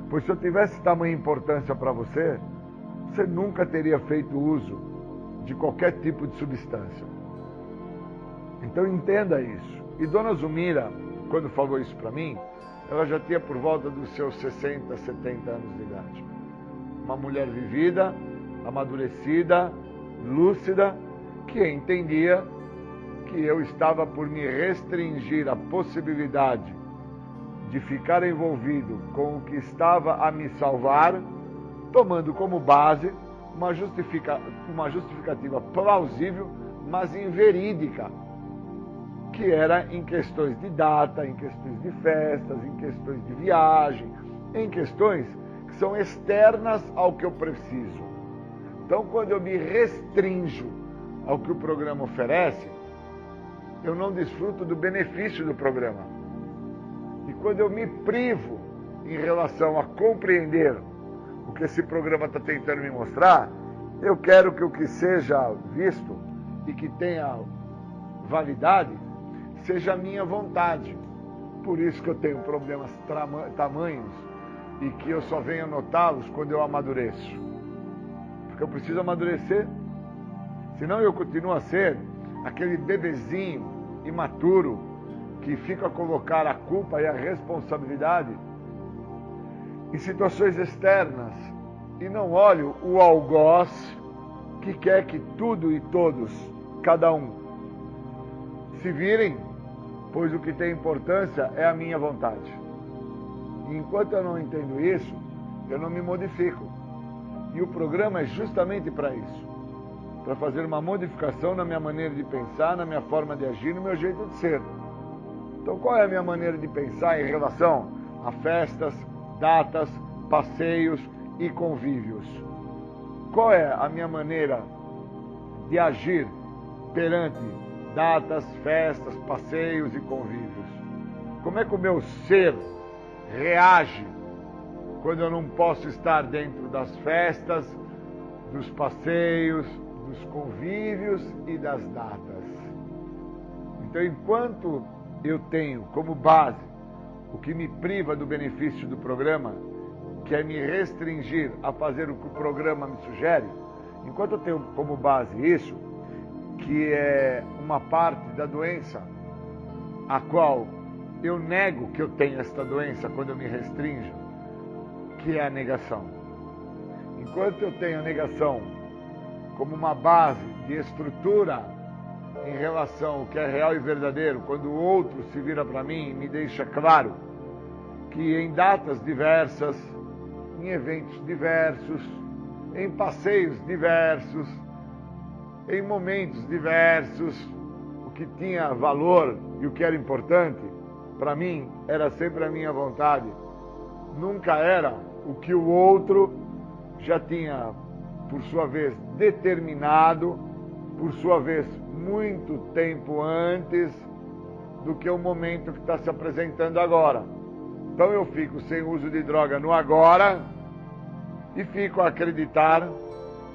pois se eu tivesse tamanha importância para você, você nunca teria feito uso de qualquer tipo de substância. Então entenda isso. E Dona Zumira, quando falou isso para mim, ela já tinha por volta dos seus 60, 70 anos de idade. Uma mulher vivida, amadurecida, lúcida, que entendia que eu estava por me restringir à possibilidade de ficar envolvido com o que estava a me salvar, tomando como base uma justificativa plausível, mas inverídica, que era em questões de data, em questões de festas, em questões de viagem, em questões que são externas ao que eu preciso. Então, quando eu me restringo ao que o programa oferece, eu não desfruto do benefício do programa. E quando eu me privo em relação a compreender o que esse programa está tentando me mostrar, eu quero que o que seja visto e que tenha validade seja a minha vontade. Por isso que eu tenho problemas tamanhos e que eu só venho notá-los quando eu amadureço. Porque eu preciso amadurecer, senão eu continuo a ser aquele bebezinho imaturo que fica a colocar a culpa e a responsabilidade em situações externas e não olho o algoz que quer que tudo e todos, cada um, se virem, pois o que tem importância é a minha vontade. E enquanto eu não entendo isso, eu não me modifico. E o programa é justamente para isso, para fazer uma modificação na minha maneira de pensar, na minha forma de agir, no meu jeito de ser. Então, qual é a minha maneira de pensar em relação a festas, datas, passeios e convívios? Qual é a minha maneira de agir perante datas, festas, passeios e convívios. Como é que o meu ser reage quando eu não posso estar dentro das festas, dos passeios, dos convívios e das datas? Então, enquanto eu tenho como base o que me priva do benefício do programa, que é me restringir a fazer o que o programa me sugere, enquanto eu tenho como base isso, que é uma parte da doença a qual eu nego que eu tenho esta doença quando eu me restringo, que é a negação. Enquanto eu tenho a negação como uma base de estrutura em relação ao que é real e verdadeiro, quando o outro se vira para mim e me deixa claro que em datas diversas, em eventos diversos, em passeios diversos, em momentos diversos, o que tinha valor e o que era importante, para mim, era sempre a minha vontade. Nunca era o que o outro já tinha, por sua vez, determinado, por sua vez, muito tempo antes do que o momento que está se apresentando agora. Então eu fico sem uso de droga no agora e fico a acreditar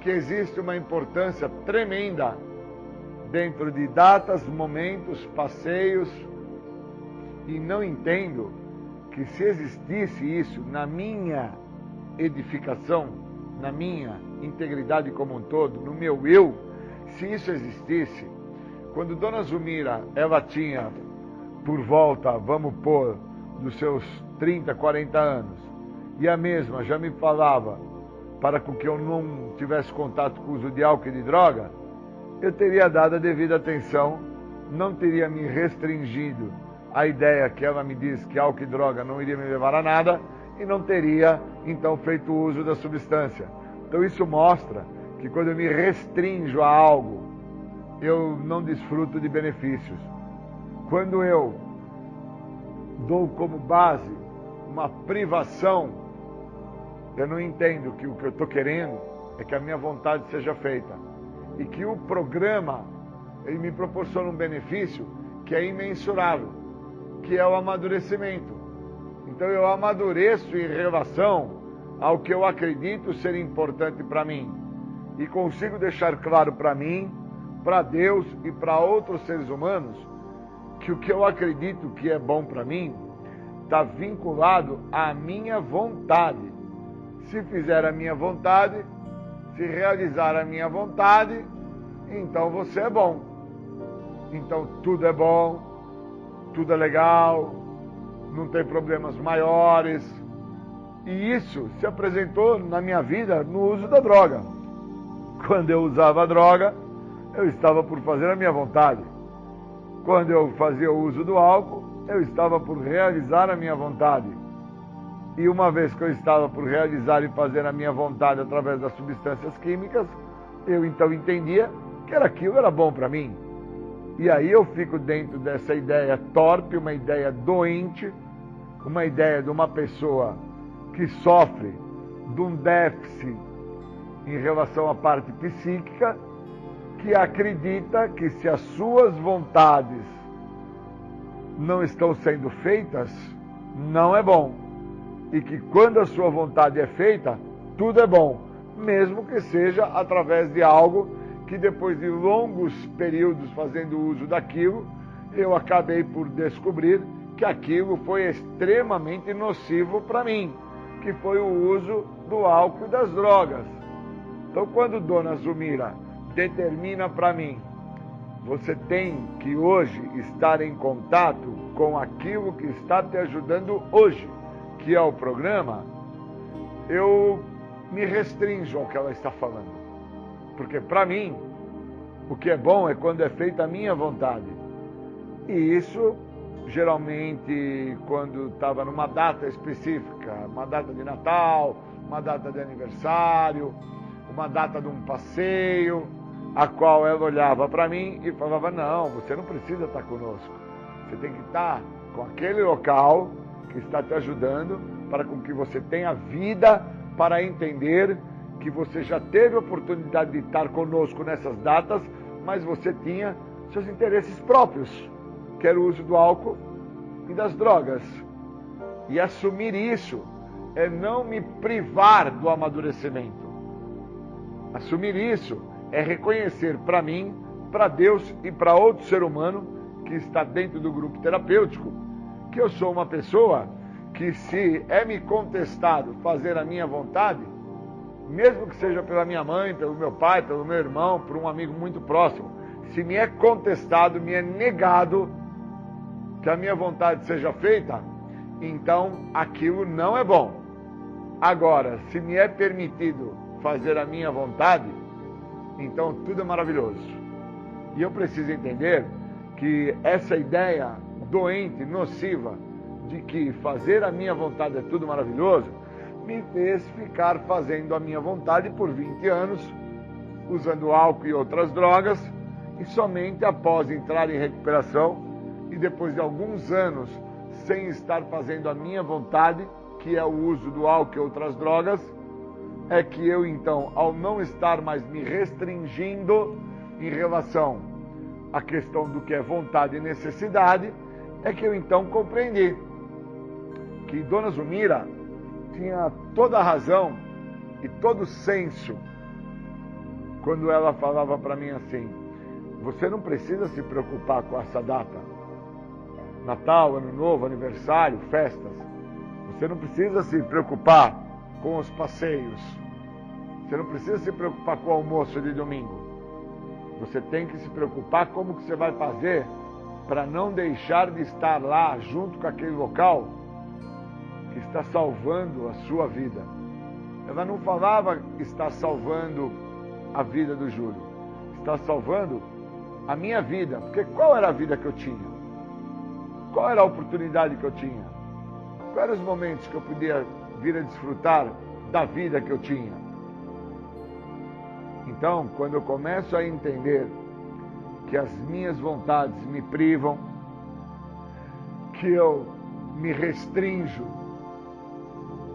que existe uma importância tremenda dentro de datas, momentos, passeios, e não entendo que se existisse isso na minha edificação, na minha integridade como um todo, no meu eu, se isso existisse, quando Dona Zumira, ela tinha por volta, vamos pôr, dos seus 30, 40 anos, e a mesma já me falava para que eu não tivesse contato com o uso de álcool e de droga, eu teria dado a devida atenção, não teria me restringido à ideia que ela me disse que álcool e droga não iria me levar a nada, e não teria, então, feito uso da substância. Então isso mostra que quando eu me restringo a algo, eu não desfruto de benefícios. Quando eu dou como base uma privação, eu não entendo que o que eu estou querendo é que a minha vontade seja feita. E que o programa, ele me proporciona um benefício que é imensurável, que é o amadurecimento. Então eu amadureço em relação ao que eu acredito ser importante para mim. E consigo deixar claro para mim, para Deus e para outros seres humanos, que o que eu acredito que é bom para mim está vinculado à minha vontade. Se fizer a minha vontade, se realizar a minha vontade, então você é bom. Então tudo é bom, tudo é legal, não tem problemas maiores. E isso se apresentou na minha vida no uso da droga. Quando eu usava a droga, eu estava por fazer a minha vontade. Quando eu fazia o uso do álcool, eu estava por realizar a minha vontade. E uma vez que eu estava por realizar e fazer a minha vontade através das substâncias químicas, eu então entendia que aquilo era bom para mim. E aí eu fico dentro dessa ideia torpe, uma ideia doente, uma ideia de uma pessoa que sofre de um déficit em relação à parte psíquica, que acredita que se as suas vontades não estão sendo feitas, não é bom. E que quando a sua vontade é feita, tudo é bom, mesmo que seja através de algo que depois de longos períodos fazendo uso daquilo, eu acabei por descobrir que aquilo foi extremamente nocivo para mim, que foi o uso do álcool e das drogas. Então, quando Dona Zumira determina para mim, você tem que hoje estar em contato com aquilo que está te ajudando hoje, que é o programa, eu me restringo ao que ela está falando. Porque para mim, o que é bom é quando é feita a minha vontade. E isso, geralmente, quando estava numa data específica, uma data de Natal, uma data de aniversário, uma data de um passeio, a qual ela olhava para mim e falava, não, você não precisa estar conosco. Você tem que estar com aquele local que está te ajudando para com que você tenha vida para entender que você já teve a oportunidade de estar conosco nessas datas, mas você tinha seus interesses próprios, que era o uso do álcool e das drogas. E assumir isso é não me privar do amadurecimento. Assumir isso é reconhecer para mim, para Deus e para outro ser humano que está dentro do grupo terapêutico, que eu sou uma pessoa que, se é me contestado fazer a minha vontade, mesmo que seja pela minha mãe, pelo meu pai, pelo meu irmão, por um amigo muito próximo, se me é contestado, me é negado que a minha vontade seja feita, então aquilo não é bom. Agora, se me é permitido fazer a minha vontade, então tudo é maravilhoso. E eu preciso entender que essa ideia doente, nociva, de que fazer a minha vontade é tudo maravilhoso, me fez ficar fazendo a minha vontade por 20 anos, usando álcool e outras drogas, e somente após entrar em recuperação e depois de alguns anos sem estar fazendo a minha vontade, que é o uso do álcool e outras drogas, é que eu então, ao não estar mais me restringindo em relação à questão do que é vontade e necessidade, é que eu então compreendi que Dona Zumira tinha toda a razão e todo o senso quando ela falava para mim assim: você não precisa se preocupar com essa data, Natal, Ano Novo, aniversário, festas. Você não precisa se preocupar com os passeios. Você não precisa se preocupar com o almoço de domingo. Você tem que se preocupar como que você vai fazer para não deixar de estar lá junto com aquele local que está salvando a sua vida. Ela não falava que está salvando a vida do Júlio. Está salvando a minha vida. Porque qual era a vida que eu tinha? Qual era a oportunidade que eu tinha? Quais eram os momentos que eu podia vir a desfrutar da vida que eu tinha? Então, quando eu começo a entender que as minhas vontades me privam, que eu me restrinjo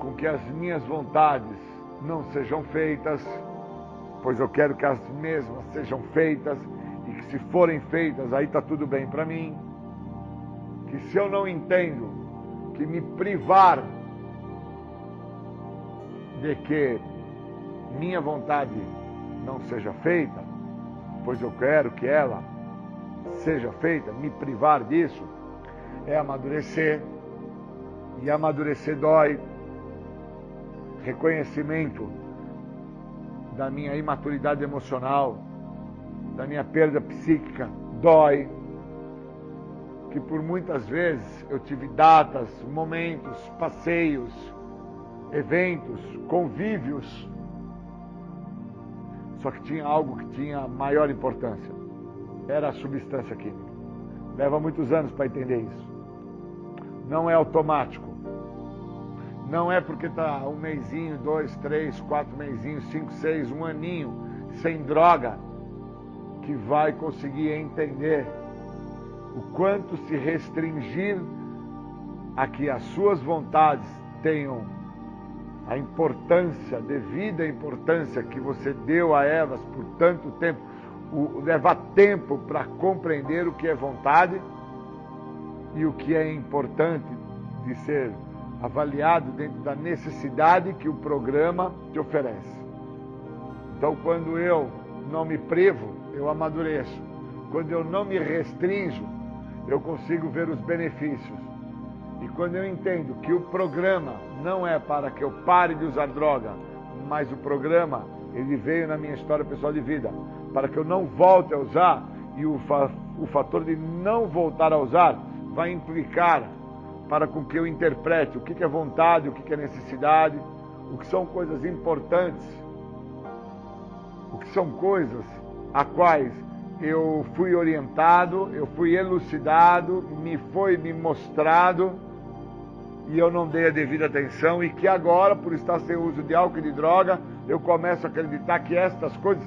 com que as minhas vontades não sejam feitas, pois eu quero que as mesmas sejam feitas, e que se forem feitas, aí está tudo bem para mim. Que se eu não entendo que me privar de que minha vontade não seja feita, pois eu quero que ela seja feita, me privar disso é amadurecer, e amadurecer dói. Reconhecimento da minha imaturidade emocional, da minha perda psíquica, dói. Que por muitas vezes eu tive datas, momentos, passeios, eventos, convívios, só que tinha algo que tinha maior importância, era a substância química. Leva muitos anos para entender isso. Não é automático. Não é porque está um mesinho, 2, 3, 4 mesinhos, 5, 6, um aninho sem droga que vai conseguir entender o quanto se restringir a que as suas vontades tenham a importância, devida importância que você deu a elas por tanto tempo, levar tempo para compreender o que é vontade e o que é importante de ser avaliado dentro da necessidade que o programa te oferece. Então, quando eu não me privo, eu amadureço. Quando eu não me restringo, eu consigo ver os benefícios. E quando eu entendo que o programa não é para que eu pare de usar droga, mas o programa, ele veio na minha história pessoal de vida, para que eu não volte a usar, e o fator de não voltar a usar vai implicar para com que eu interprete o que é vontade, o que é necessidade, o que são coisas importantes, o que são coisas a quais eu fui orientado, eu fui elucidado, me foi me mostrado e eu não dei a devida atenção, e que agora, por estar sem uso de álcool e de droga, eu começo a acreditar que estas coisas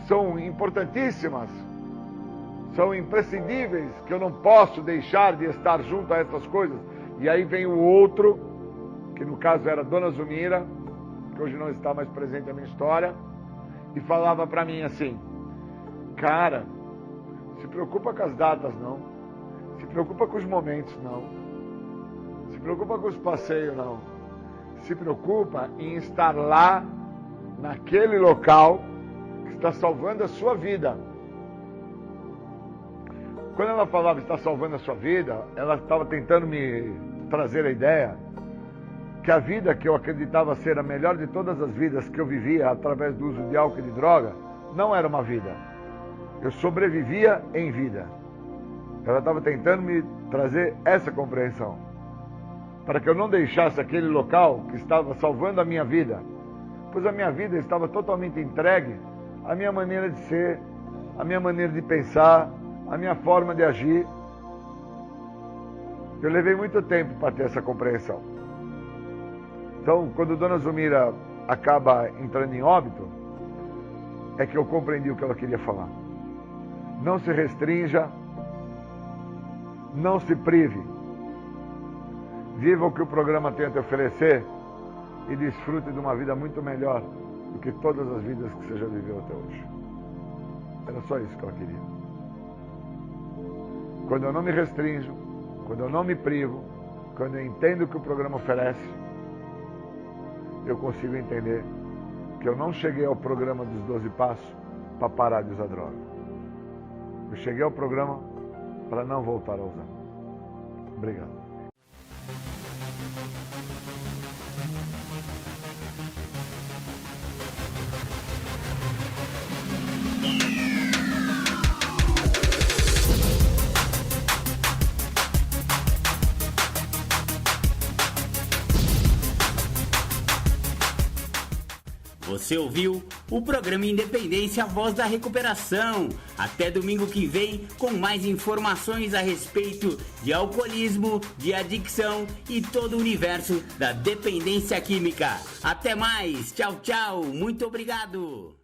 são importantíssimas, são imprescindíveis, que eu não posso deixar de estar junto a essas coisas. E aí vem o outro, que no caso era Dona Zumira, que hoje não está mais presente na minha história, e falava para mim assim: cara, Se preocupa com as datas, não. Se preocupa com os momentos, não. Se preocupa com os passeios, não. Se preocupa em estar lá, naquele local que está salvando a sua vida. Quando ela falava está salvando a sua vida, ela estava tentando me trazer a ideia que a vida que eu acreditava ser a melhor de todas as vidas que eu vivia através do uso de álcool e de droga, não era uma vida. Eu sobrevivia em vida. Ela estava tentando me trazer essa compreensão, para que eu não deixasse aquele local que estava salvando a minha vida, pois a minha vida estava totalmente entregue à minha maneira de ser, à minha maneira de pensar, à minha forma de agir. Eu levei muito tempo para ter essa compreensão. Então, quando Dona Zulmira acaba entrando em óbito, é que eu compreendi o que ela queria falar. Não se restrinja, não se prive. Viva o que o programa tem a te oferecer e desfrute de uma vida muito melhor do que todas as vidas que você já viveu até hoje. Era só isso que ela queria. Quando eu não me restrinjo, quando eu não me privo, quando eu entendo o que o programa oferece, eu consigo entender que eu não cheguei ao programa dos 12 passos para parar de usar droga. Eu cheguei ao programa para não voltar a usar. Obrigado. Você ouviu o programa Independência, Voz da Recuperação. Até domingo que vem com mais informações a respeito de alcoolismo, de adicção e todo o universo da dependência química. Até mais, tchau, tchau, muito obrigado.